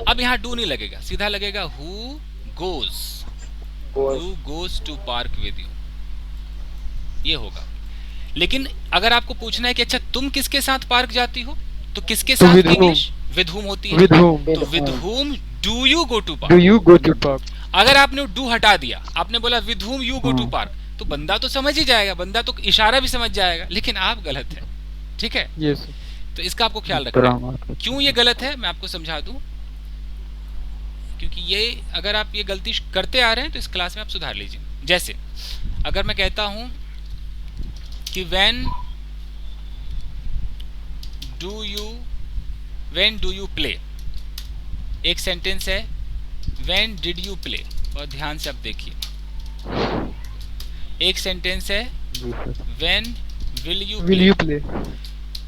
अब यहाँ डू नहीं लगेगा, सीधा लगेगा who goes to park with you, ये होगा। लेकिन अगर आपको पूछना है कि अच्छा तुम किसके साथ पार्क जाती हो, तो किसके साथ की इंग्लिश विद हुम होती है। तो with whom do you go to park. अगर आपने डू हटा दिया, आपने बोला with whom you go to park, तो बंदा तो समझ ही जाएगा, बंदा तो इशारा भी समझ जाएगा, लेकिन आप गलत है। ठीक है? तो इसका आपको ख्याल रखना है। क्यों ये गलत है मैं आपको समझा दूं। क्योंकि ये अगर आप ये गलती करते आ रहे हैं तो इस क्लास में आप सुधार लीजिए। जैसे अगर मैं कहता हूं कि व्हेन डू यू प्ले, एक सेंटेंस है व्हेन डिड यू प्ले, और ध्यान से आप देखिए। एक सेंटेंस है व्हेन विल यू प्ले।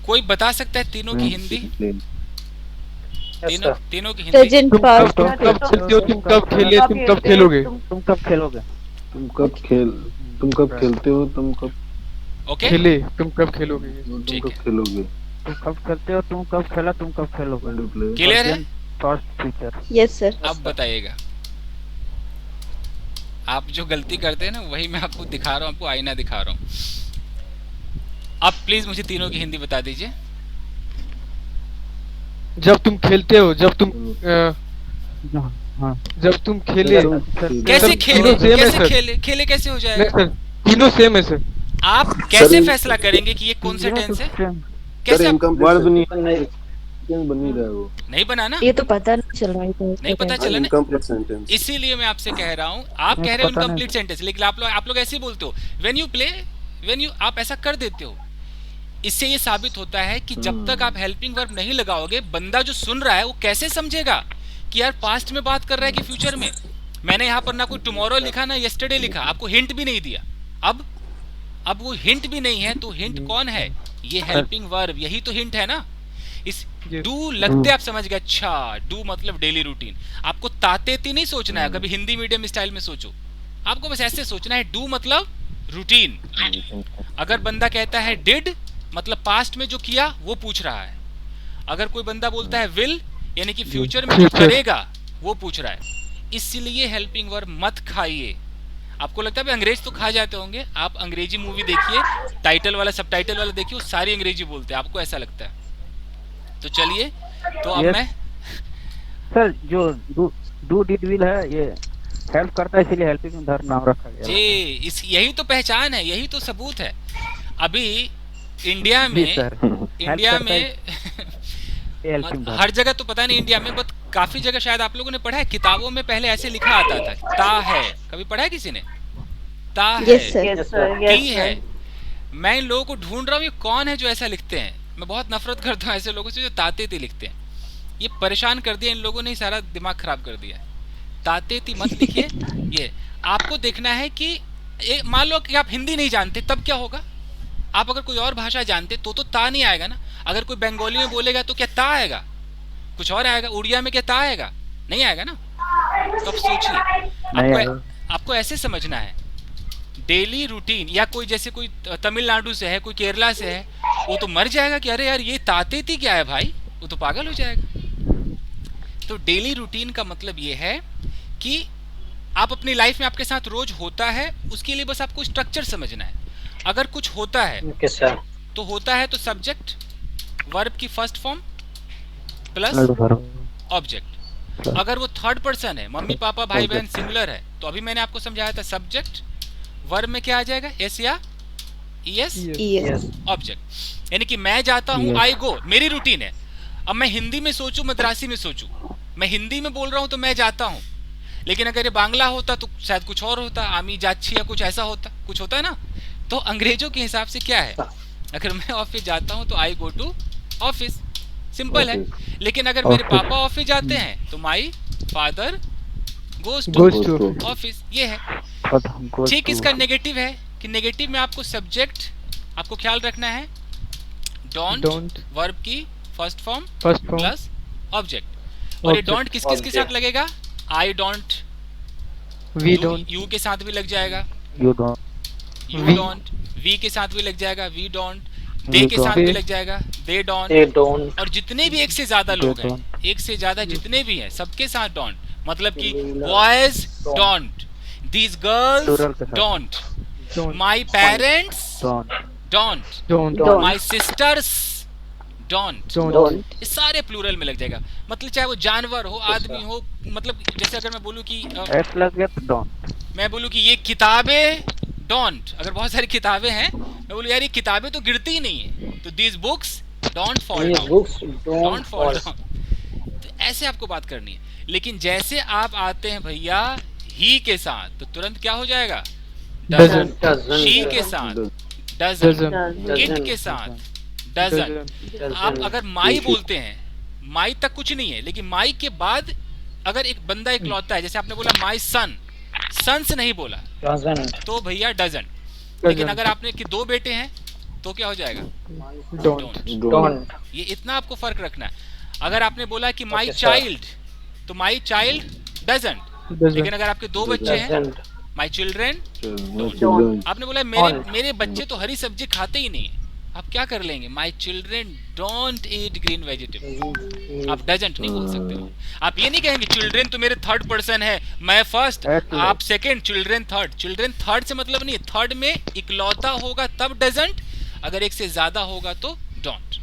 कोई बता सकता है तीनों की हिंदी? तीनों की हिंदी। तुम कब खेले, तुम कब खेलोगे, तुम कब खेलोगे, तुम कब खेलते हो, तुम कब खेले, तुम कब खेलोगे, तुम कब खेलोगे, तुम कब खेलते हो, तुम कब खेला, तुम कब खेलोगे। क्लियर है? First feature. Yes sir. अब बताइएगा, आप जो गलती करते हैं ना वही मैं आपको दिखा रहा हूँ, आपको आईना दिखा रहा हूँ। अब प्लीज मुझे तीनों की हिंदी बता दीजिए। जब तुम खेलते हो, जब तुम खेले, कैसे खेले कैसे हो जाएगा? सर तीनों सेम है सर। आप कैसे फैसला करेंगे कि ये कौन सा टेंस है? कैसे बन नहीं रहा है वो, नहीं बना ना, ये तो पता नहीं चल रहा है, नहीं पता चला ना, इसीलिए मैं आपसे कह रहा हूँ। आप कह रहे हो इनकम्प्लीट सेंटेंस, लेकिन आप लोग ऐसे ही बोलते हो when you play, when you, आप ऐसा कर देते हो। इससे ये साबित होता है कि जब तक आप हेल्पिंग वर्ब नहीं लगाओगे, बंदा जो सुन रहा है वो कैसे समझेगा कि यार पास्ट में बात कर रहा है कि फ्यूचर में। मैंने यहाँ पर ना कोई टुमारो लिखा ना यस्टरडे लिखा, आपको हिंट भी नहीं दिया। अब वो हिंट भी नहीं है, तो हिंट कौन है? ये हेल्पिंग वर्ब, यही तो हिंट है ना। इस डू लगते आप समझ गए, अच्छा डू मतलब डेली रूटीन। आपको तातेती नहीं सोचना है, कभी हिंदी मीडियम स्टाइल में सोचो, आपको बस ऐसे सोचना है डू मतलब रूटीन। अगर बंदा कहता है डिड मतलब पास्ट में जो किया वो पूछ रहा है। अगर कोई बंदा बोलता है विल यानी कि फ्यूचर में जो करेगा वो पूछ रहा है। इसलिए हेल्पिंग वर्ब मत खाइए। आपको लगता है अंग्रेज तो खा जाते होंगे, आप अंग्रेजी मूवी देखिए, टाइटल वाला सबटाइटल वाला देखिए, वो सारी अंग्रेजी बोलते हैं, आपको ऐसा लगता है। तो चलिए, तो अब मैं सर जो डू डिड विल है ये हेल्प करता है, इसीलिए हेल्पिंग वर्ब नाम रखा गया जी। यही तो पहचान है, यही तो सबूत है। अभी इंडिया में हर जगह तो पता नहीं इंडिया में, बट काफी जगह शायद आप लोगों ने पढ़ा है, किताबों में पहले ऐसे लिखा आता था ता है, कभी पढ़ा है किसी ने? ता है, टी है। मैं इन लोगों को ढूंढ रहा हूँ, ये कौन है जो ऐसा लिखते हैं। मैं बहुत नफरत करता हूँ ऐसे लोगों से जो तातेती लिखते हैं। ये परेशान कर दिया इन लोगों ने, सारा दिमाग खराब कर दिया है। तातेती मत लिखिए। ये आपको देखना है कि मान लो कि आप हिंदी नहीं जानते, तब क्या होगा? आप अगर कोई और भाषा जानते तो ता नहीं आएगा ना। अगर कोई बंगाली में बोलेगा तो क्या ता आएगा? कुछ और आएगा। उड़िया में क्या ता आएगा? नहीं आएगा ना। तो आप सोचिए, आपको ऐसे समझना है डेली रूटीन। या कोई जैसे कोई तमिलनाडु से है, कोई केरला से है, वो तो मर जाएगा कि अरे यार ये तातेती क्या है भाई, वो तो पागल हो जाएगा। तो डेली रूटीन का मतलब ये है कि आप अपनी लाइफ में आपके साथ रोज होता है, उसके लिए बस आपको स्ट्रक्चर समझना है। अगर कुछ होता है तो होता है तो सब्जेक्ट वर्ब की फर्स्ट फॉर्म प्लस ऑब्जेक्ट। अगर वो थर्ड पर्सन है, मम्मी पापा भाई बहन सिंगुलर है, तो अभी मैंने आपको समझाया था सब्जेक्ट वर्ब में क्या आ जाएगा? एस या ईएस ऑब्जेक्ट। यानी कि मैं जाता हूँ, आई गो, मेरी रूटीन है। अब मैं हिंदी में सोचूं, मद्रासी में सोचूं, मैं हिंदी में बोल रहा हूं तो मैं जाता हूं, लेकिन अगर ये बांग्ला होता तो शायद कुछ और होता, आमी जाच्छी या कुछ ऐसा होता, कुछ होता है ना। तो अंग्रेजों के हिसाब से क्या है, अगर मैं ऑफिस जाता हूँ तो I go to office, simple है। लेकिन अगर मेरे पापा ऑफिस जाते हैं तो my father goes to office, ये है। ठीक, इसका नेगेटिव है कि नेगेटिव में आपको सब्जेक्ट आपको ख्याल रखना है, डोंट वर्ब की फर्स्ट फॉर्म प्लस ऑब्जेक्ट। और ये डोंट किस किस के साथ लगेगा, I don't, we don't, you के साथ भी लग जाएगा, यू डोंट, वी के साथ भी लग जाएगा, वी डोंट, दे के साथ भी लग जाएगा, दे डोंट। और जितने भी एक से ज्यादा लोग हैं, एक से ज्यादा जितने भी हैं, सबके साथ डोंट। मतलब कि boys don't, these girls don't, my parents don't, my sisters don't. ये सारे प्लूरल में लग जाएगा। मतलब चाहे वो जानवर हो, आदमी हो, मतलब जैसे अगर मैं बोलूं कि मैं बोलूं कि ये किताबें डोंट, अगर बहुत सारी किताबें हैं, मैं बोलूं यार ये किताबें तो गिरती ही नहीं है, तो these books don't fall down. तो ऐसे आपको बात करनी है। लेकिन जैसे आप आते हैं भैया ही के साथ, तो तुरंत क्या हो जाएगा, डजंट, शी के साथ डजंट, इट के साथ डजंट। आप अगर माई बोलते हैं, माई तक कुछ नहीं है, लेकिन माई के बाद अगर एक बंदा इकलौता है, जैसे आपने बोला माई सन, सन्स नहीं बोला तो भैया डजंट। लेकिन अगर आपने कि दो बेटे हैं तो क्या हो जाएगा, डोंट। ये इतना आपको फर्क रखना है। अगर आपने बोला कि माई चाइल्ड, तो माई चाइल्ड डजंट। लेकिन अगर आपके दो बच्चे हैं, माई चिल्ड्रेन डोंट। आपने बोला मेरे बच्चे तो हरी सब्जी खाते ही नहीं, आप क्या कर लेंगे, my children don't eat green vegetable. आप डजंट नहीं बोल सकते हो। आप ये नहीं कहेंगे चिल्ड्रेन तो मेरे थर्ड पर्सन है, मैं फर्स्ट, आप second, children third. Children third से मतलब नहीं है, थर्ड में इकलौता होगा तब डजंट, अगर एक से ज्यादा होगा तो डोंट।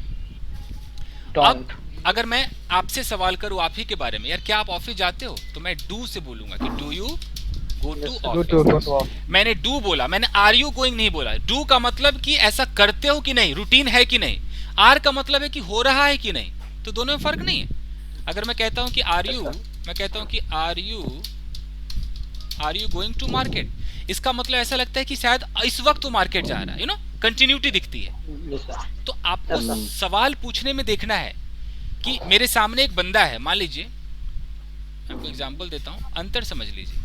अब अगर मैं आपसे सवाल करूं आप ही के बारे में, यार क्या आप ऑफिस जाते हो, तो मैं डू से बोलूंगा कि do you go to office. मैंने डू बोला, मैंने आर यू गोइंग नहीं बोला। डू का मतलब कि ऐसा करते हो कि नहीं, रूटीन है कि नहीं। आर का मतलब है कि हो रहा है कि नहीं। तो दोनों में फर्क नहीं है। अगर मैं कहता हूं कि आर यू, मैं कहता हूं कि are you going to market, इसका मतलब ऐसा लगता है कि शायद इस वक्त वो मार्केट जा रहा है, यू नो, कंटिन्यूटी दिखती है। तो आपको सवाल पूछने में देखना है कि मेरे सामने एक बंदा है, मान लीजिए, मैं आपको एग्जांपल देता हूं, अंतर समझ लीजिए।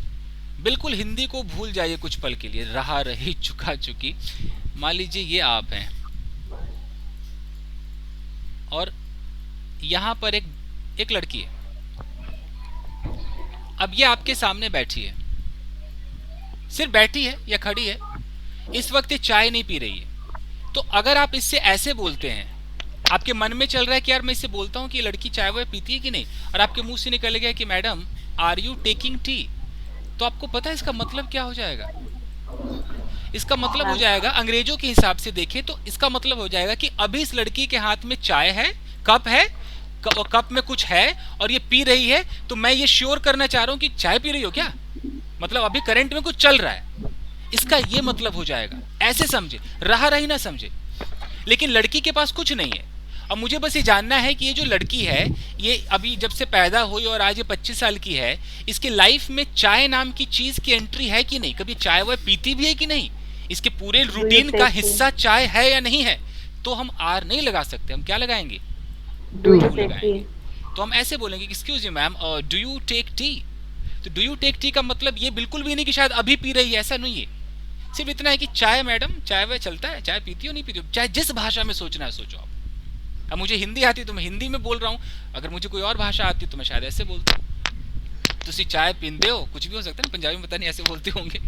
बिल्कुल हिंदी को भूल जाइए कुछ पल के लिए, रहा रही चुका चुकी। मान लीजिए ये आप हैं और यहां पर एक लड़की है। अब ये आपके सामने बैठी है, सिर्फ बैठी है या खड़ी है, इस वक्त ये चाय नहीं पी रही है। तो अगर आप इससे ऐसे बोलते हैं, आपके मन में चल रहा है कि यार मैं इससे बोलता हूं कि ये लड़की चाय वाय पीती है कि नहीं, और आपके मुंह से निकल गया कि madam are you taking tea, तो आपको पता है इसका मतलब क्या हो जाएगा। इसका मतलब हो जाएगा, अंग्रेजों के हिसाब से देखें तो इसका मतलब हो जाएगा कि अभी इस लड़की के हाथ में चाय है, कप है, कप में कुछ है और ये पी रही है, तो मैं ये श्योर करना चाह रहा हूं कि चाय पी रही हो क्या, मतलब अभी करंट में कुछ चल रहा है, इसका ये मतलब हो जाएगा। ऐसे समझे, रहा रही ना समझे। लेकिन लड़की के पास कुछ नहीं है। अब मुझे बस ये जानना है कि ये जो लड़की है, ये अभी जब से पैदा हुई और आज ये 25 साल की है, इसके लाइफ में चाय नाम की चीज की एंट्री है कि नहीं, कभी चाय वाय पीती भी है कि नहीं, इसके पूरे रूटीन का हिस्सा चाय है या नहीं है। तो हम आर नहीं लगा सकते, हम क्या लगाएंगे, डू लगाएंगे। तो हम ऐसे बोलेंगे, excuse me ma'am, do you take tea. तो डू यू टेक टी का मतलब ये बिल्कुल भी नहीं कि शायद अभी पी रही है, ऐसा नहीं है। सिर्फ इतना है कि चाय मैडम, चाय वाय चलता है, चाय पीती हो नहीं पीती हो, चाहे जिस भाषा में सोचना है सोचो आप। अब मुझे हिंदी आती है तो मैं हिंदी में बोल रहा हूँ, अगर मुझे कोई और भाषा आती तो मैं शायद ऐसे बोलता हूँ। तुसी चाय पींदे हो, कुछ भी हो सकता है ना, पंजाबी में पता नहीं ऐसे बोलते होंगे।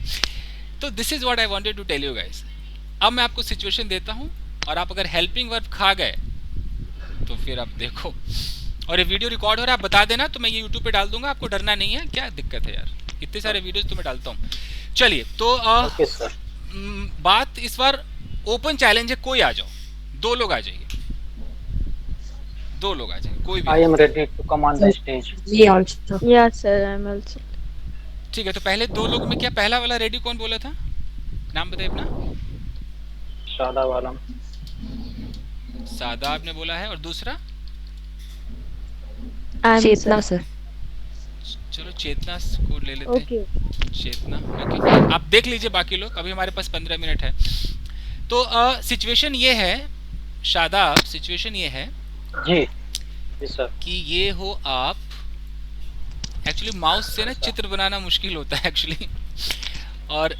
तो this is what I wanted to tell you guys. अब मैं आपको सिचुएशन देता हूँ और आप अगर हेल्पिंग वर्ब खा गए तो फिर आप देखो। और ये वीडियो रिकॉर्ड हो रहा है, आप बता देना तो मैं ये यूट्यूब पे डाल दूंगा, आपको डरना नहीं है। क्या दिक्कत है यार, इतने सारे वीडियोस तो मैं डालता हूँ। चलिए तो बात इस बार ओपन चैलेंज है, कोई आ जाओ, 2 लोग आ जाइए, 2 लोग आ जाइए, कोई भी। I am ready to come on the stage. Yes sir, I am also. ठीक है, तो पहले 2 लोग में क्या पहला वाला रेडी कौन बोला था, नाम बताइए अपना। सादा वाला, सादा आपने बोला है, और दूसरा चेतना सर। चलो चेतना को ले लेते Okay. हैं। चेतना ओके, आप देख लीजिए बाकी लोग, अभी हमारे पास 15 मिनट है। तो सिचुएशन ये है शादाब, सिचुएशन ये है जी जी सर कि ये हो आप, एक्चुअली माउस से ना चित्र बनाना मुश्किल होता है एक्चुअली, और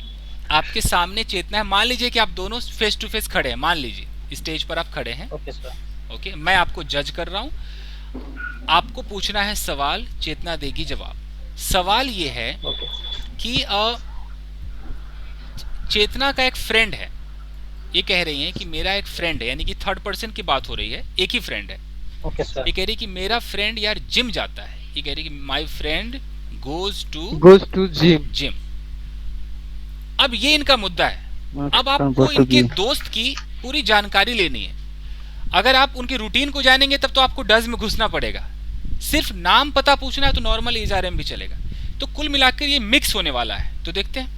आपके सामने चेतना है। मान लीजिए कि आप दोनों फेस टू फेस खड़े हैं, मान लीजिए स्टेज पर आप खड़े हैं। ओके सर ओके, मैं आपको जज कर रहा हूँ, आपको पूछना है सवाल, चेतना देगी जवाब। सवाल ये है कि चेतना का एक फ्रेंड है, ये कह रही है कि मेरा एक फ्रेंड है, यानी कि थर्ड पर्सन की बात हो रही है, एक ही फ्रेंड है। ओके सर ये कह रही है कि मेरा फ्रेंड यार जिम जाता है, ये कह रही है कि my friend goes to gym. अब ये इनका मुद्दा है। अब आपको इनके दोस्त की पूरी जानकारी लेनी है। अगर आप उनके रूटीन को जानेंगे तब तो आपको डज में घुसना पड़ेगा, सिर्फ नाम पता पूछना है तो नॉर्मल इजारे में भी चलेगा। तो कुल मिलाकर ये मिक्स होने वाला है, तो देखते हैं,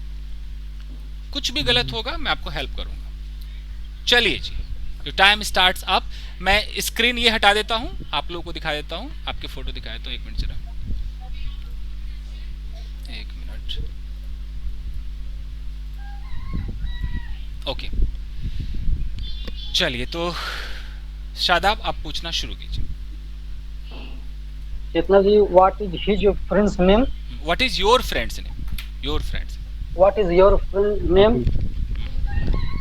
कुछ भी गलत होगा मैं आपको हेल्प करूंगा। चलिए जी, तो टाइम स्टार्ट्स अप। मैं स्क्रीन ये हटा देता हूं, आप लोगों को दिखा देता हूं, आपके फोटो दिखा देता हूं। एक मिनट जरा, एक मिनट। ओके चलिए, तो शादाब आप पूछना शुरू कीजिए। Chetna ji, what is his friends name? What is your friends name? Your friends, what is your friend name?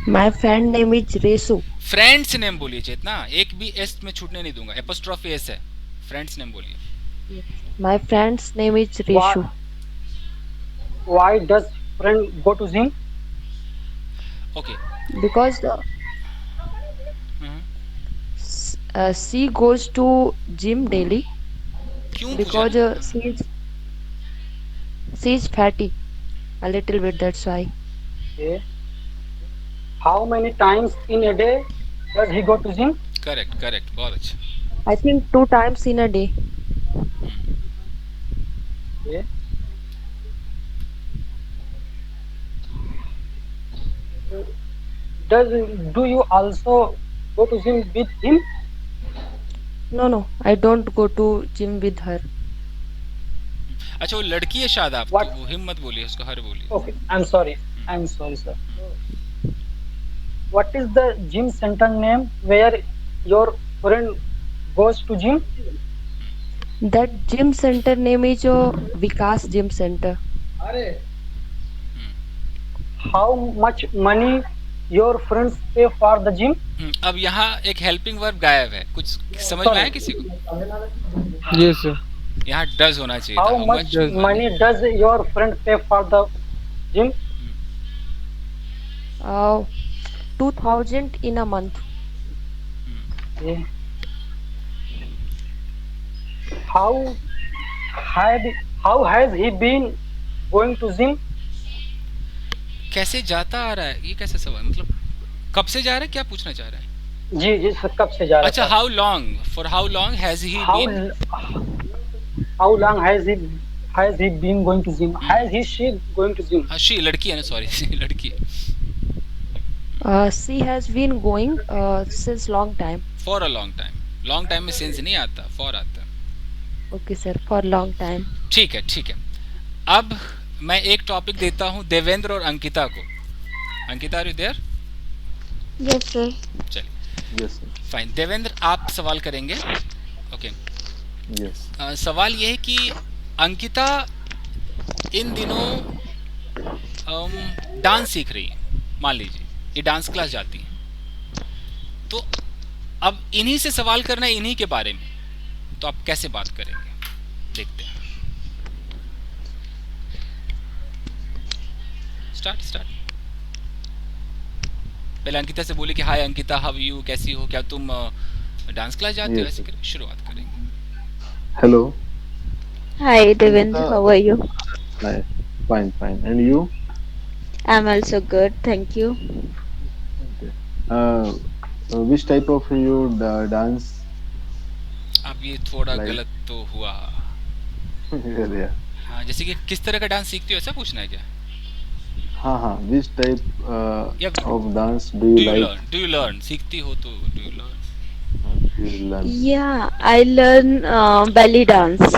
My friend name is Resu. Friends name बोलिए चेतना, एक भी एस में छूटने नहीं दूंगा, एपोस्ट्रोफी एस है। फ्रेंड्स नेम बोलिए। My friend's name is Resu. Why does friend go to gym? Okay, Because she goes to gym daily. क्यों? Because she is fatty a little bit. That's why. Okay. How many times in a day does he go to gym? Correct correct, बहुत अच्छा। I think 2 times in a day. Okay. Do you also go to gym with him? No, I don't go to gym with her. अच्छा, वो लड़की है शादाब, तो वो हिम्मत बोलिए, उसको हर बोलिए। Okay, I'm sorry, sir. What is the gym center name where your friend goes to gym? That gym center name is Vikas Gym Center. How much money your friends pay for the gym? अब यहाँ एक helping verb गायब है, कुछ समझ में आया किसी को? Yes sir. यहाँ डज होना चाहिए। How much money does your friend pay for the gym? 2,000 in a month. Okay. How has he been going to gym? कैसे जाता आ रहा है, ये कैसे सवाल, मतलब कब से जा रहा है, क्या पूछना चाह रहा है? जी सर, कब से जा रहा है? अच्छा, how long, for how long has he been, how long has he been going to gym? Has he she going to gym? She लड़की है ना, सॉरी लड़की है। She has been going since long time. For a long time. Long time में since नहीं आता, for आता। Okay sir, for long time. ठीक है। अब मैं एक टॉपिक देता हूँ देवेंद्र और अंकिता को। Ankita, are you there? Yes sir. चलिए। Yes sir. फाइन, देवेंद्र आप सवाल करेंगे। ओके। Yes. सवाल ये है कि अंकिता इन दिनों डांस सीख रही है, मान लीजिए ये डांस क्लास जाती है, तो अब इन्हीं से सवाल करना है, इन्हीं के बारे में, तो आप कैसे बात करेंगे, देखते हैं। स्टार्ट। पहले अंकिता से बोले कि हाय अंकिता, हाउ यू, कैसी हो, क्या तुम डांस क्लास जाती हो, ऐसे शुरुआत करेंगे। Hello. Hi Devendra, how are you? Hi. Fine. And you? I'm also good, thank you. Which type of you dance? अब ये थोड़ा गलत तो हुआ। Yeah. हाँ, जैसे कि किस तरह का डांस सीखती हो, ऐसा पूछना है क्या? हाँ, which type of dance do you like? Do you learn? सीखती हो तो do you learn? Yeah, I learn belly dance.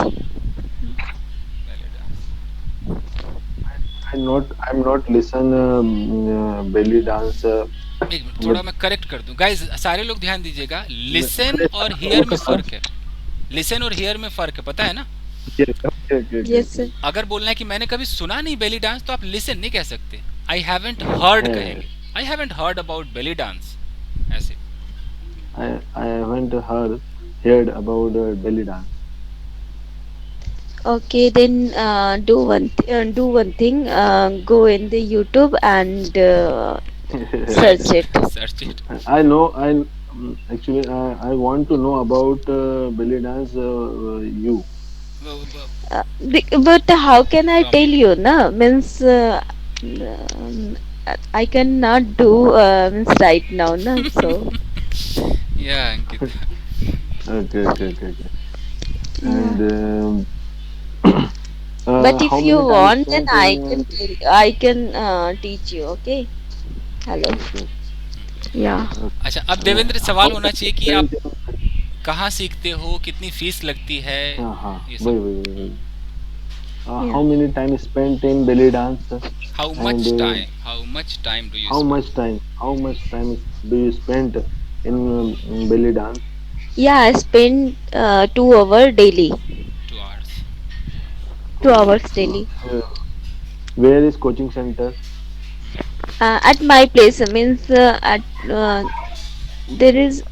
I'm not listen belly dance. एक मिनट, थोड़ा मैं करेक्ट कर दूं गाइस, सारे लोग ध्यान दीजिएगा, लिसन और हियर में फर्क है। लिसन और हियर में फर्क है, पता है ना? Yes, sir. अगर बोलना है कि मैंने कभी सुना नहीं बेली डांस, तो आप लिसन नहीं कह सकते, आई हैवंट हर्ड कहेंगे, I haven't heard about belly dance, ऐसे। I haven't heard about belly dance. Okay, then do one thing. Go in the YouTube and search it. Search it. I know. Actually I want to know about belly dance. You. But how can I tell you? Na means I cannot do means right now. Na so. Yeah, Ankit. Okay. And but if how you many want, times then I can teach you. Okay. Hello. Yeah. अच्छा, अब देवेंद्र सवाल होना चाहिए कि आप कहाँ सीखते हो, कितनी फीस लगती है? ये सब। वही. How many time spent in belly dance? How much time? How much time do you? How much time do you spend in belly dance? Yeah, I spend 2 hours daily. 2 hours. 2 hours daily. Where is coaching center? At my place, means at there is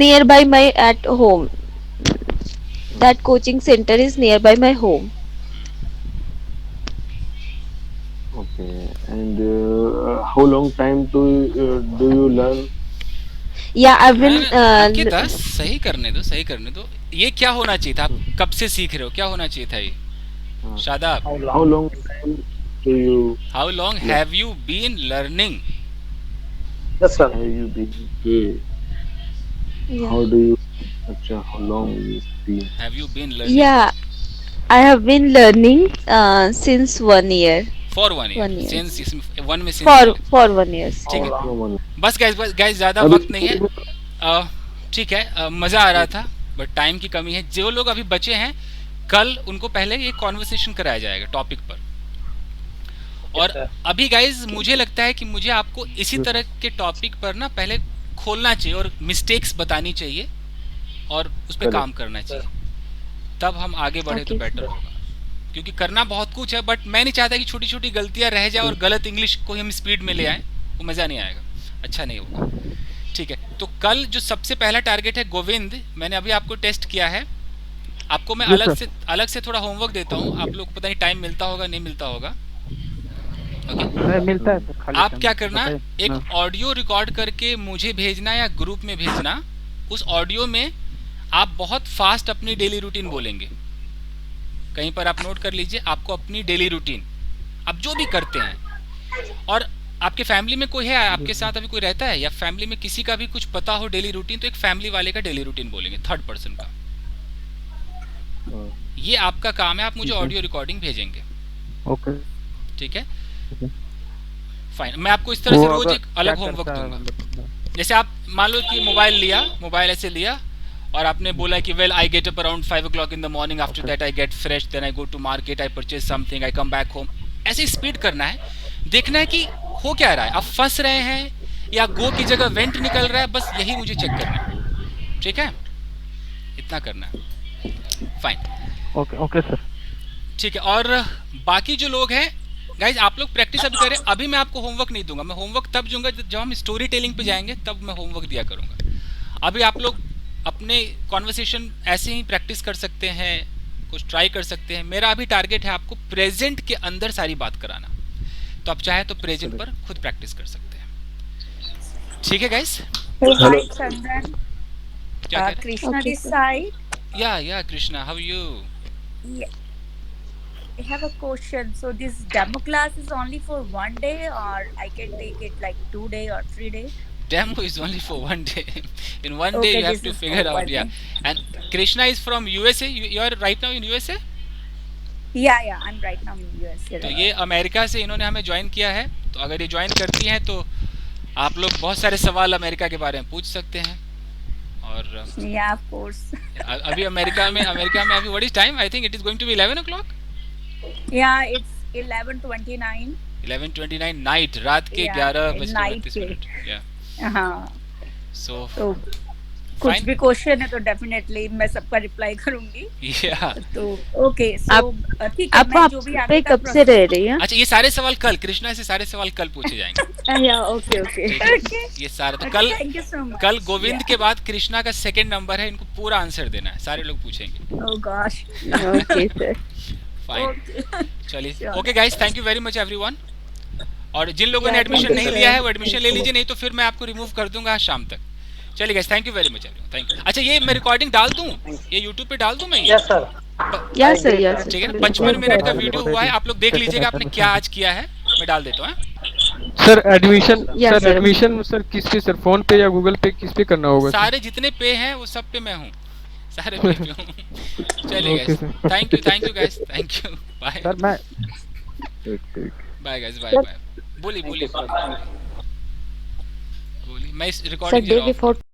nearby my at home. That coaching center is nearby my home. Okay. And how long time do you learn? Yeah, I've been. अंकित, सही करने दो। ये क्या होना चाहिए था? आप कब से सीख रहे हो? क्या होना चाहिए था ये? Shadab. How long time do you? How long have you been learning? Yes, sir. Have you been? Yeah. How do you? Achha, how long you been? Have you been learning? Yeah, I have been learning since 1 year. For 1 year. 1 year. Since इसमें 1 में since. For 1 year. ठीक है. बस guys ज़्यादा वक्त नहीं है. ठीक है, मज़ा आ रहा था, बट टाइम की कमी है। जो लोग अभी बचे हैं, कल उनको पहले एक कॉन्वर्सेशन कराया जाएगा टॉपिक पर। और अभी गाइज मुझे लगता है कि मुझे आपको इसी तरह के टॉपिक पर ना पहले खोलना चाहिए और मिस्टेक्स बतानी चाहिए और उस पर काम करना चाहिए, तब हम आगे बढ़े तो बेटर होगा। क्योंकि करना बहुत कुछ है, बट मैं नहीं चाहता कि छोटी छोटी गलतियां रह जाए और गलत इंग्लिश को हम स्पीड में ले आए, वो मज़ा नहीं आएगा, अच्छा नहीं होगा। ठीक है, तो कल जो सबसे पहला टारगेट है गोविंद, मैंने अभी आपको टेस्ट किया है, आपको मैं अलग से थोड़ा होमवर्क देता हूँ। आप लोग को पता नहीं टाइम मिलता होगा नहीं मिलता होगा। मिलता है। आप क्या करना, एक ऑडियो रिकॉर्ड करके मुझे भेजना या ग्रुप में भेजना। उस ऑडियो में आप बहुत फास्ट अपनी डेली रूटीन बोलेंगे, कहीं पर आप नोट कर लीजिए, आपको अपनी डेली रूटीन आप जो भी करते हैं, और आपके फैमिली में कोई है, आपके साथ अभी कोई रहता है या फैमिली में किसी का भी कुछ पता हो डेली रूटीन, तो एक फैमिली वाले का डेली रूटीन बोलेंगे, थर्ड पर्सन का। ये आपका काम है, आप मुझे ऑडियो रिकॉर्डिंग भेजेंगे। ओके, ठीक है, फाइन। मैं आपको इस तरह से रोज एक अलग होमवर्क दूंगा। जैसे आप मान लो कि मोबाइल ऐसे लिया और आपने बोला कि well I get up around 5 o'clock in the morning, after that I get fresh, then I go to market, I purchase something, I come back home. ऐसे स्पीड करना है, देखना है कि हो क्या रहा है, आप फंस रहे हैं या गो की जगह वेंट निकल रहा है, बस यही मुझे चेक करना है। ठीक है, इतना करना है, फाइन। ओके सर, ठीक है। और बाकी जो लोग हैं गाइज, आप लोग प्रैक्टिस अभी करें। अभी मैं आपको होमवर्क नहीं दूंगा, मैं होमवर्क तब दूंगा जब हम स्टोरी टेलिंग पे जाएंगे, तब मैं होमवर्क दिया करूंगा। अभी आप लोग अपने कॉन्वर्सेशन ऐसे ही प्रैक्टिस कर सकते हैं, कुछ ट्राई कर सकते हैं। मेरा अभी टारगेट है आपको प्रेजेंट के अंदर सारी बात कराना, तो आप चाहे तो प्रेजेंट पर खुद प्रैक्टिस कर सकते हैं। ठीक है गाइस? Hi Chandan. क्या Krishna this side. Yeah, Krishna, how are you? Yeah. I have a question. So this demo class is only for 1 day, or I can take it like 2 day or 3 days? Demo is only for 1 day. In 1 day you have to figure out. Yeah. And Krishna is from USA. You are right now in USA? Yeah, I'm right now in USA. तो ये America से इन्होंने हमें join किया है, तो अगर ये ज्वाइन करती हैं तो आप लोग बहुत सारे सवाल अमेरिका के बारे में पूछ सकते हैं और Yeah, of course. अभी अमेरिका में अभी what is time? I think it is going to be 11 o'clock. Yeah, it's 11:29. 11:29 night, रात के 11:32 के। मिनट. हाँ, सो तो कुछ भी क्वेश्चन है तो डेफिनेटली मैं सबका रिप्लाई करूंगी. तो ओके, सो ठीक है. आप मैं जो भी वहाँ आगे पे का कब से रह रही हैं? अच्छा, ये सारे सवाल कल कृष्णा से सारे सवाल कल पूछे जाएंगे. या ओके ओके. ये सारे तो कल Thank you so much. कल गोविंद के बाद कृष्णा का सेकंड नंबर है, इनको पूरा आंसर देना है, सारे लोग पूछेंगे. Oh gosh. Okay sir. Fine, चलिए. Okay guys, thank you very much everyone. और जिन लोगों ने एडमिशन नहीं लिया है वो एडमिशन ले लीजिए, नहीं तो फिर मैं आपको रिमूव कर दूंगा आज शाम तक. चलिए guys, thank you very much everyone. Thank you. अच्छा, ये मैं रिकॉर्डिंग डाल दूं, ये YouTube पे डाल दूं मैं? Yes sir. Yes sir, yes. ठीक है ना, 55 मिनट का वीडियो हुआ है, आप लोग देख लीजिएगा आपने क्या आज किया है. मैं डाल देता हूँ. सर एडमिशन सर किस पे सर, फोन पे या गूगल पे, किस पे करना होगा? सारे जितने पे हैं वो सब पे मैं हूँ, सारे पे हूँ. चलिए guys, thank you guys, thank you. Bye sir. मैं बाय गाइस, बाय. बोलिए मैं इस रिकॉर्डिंग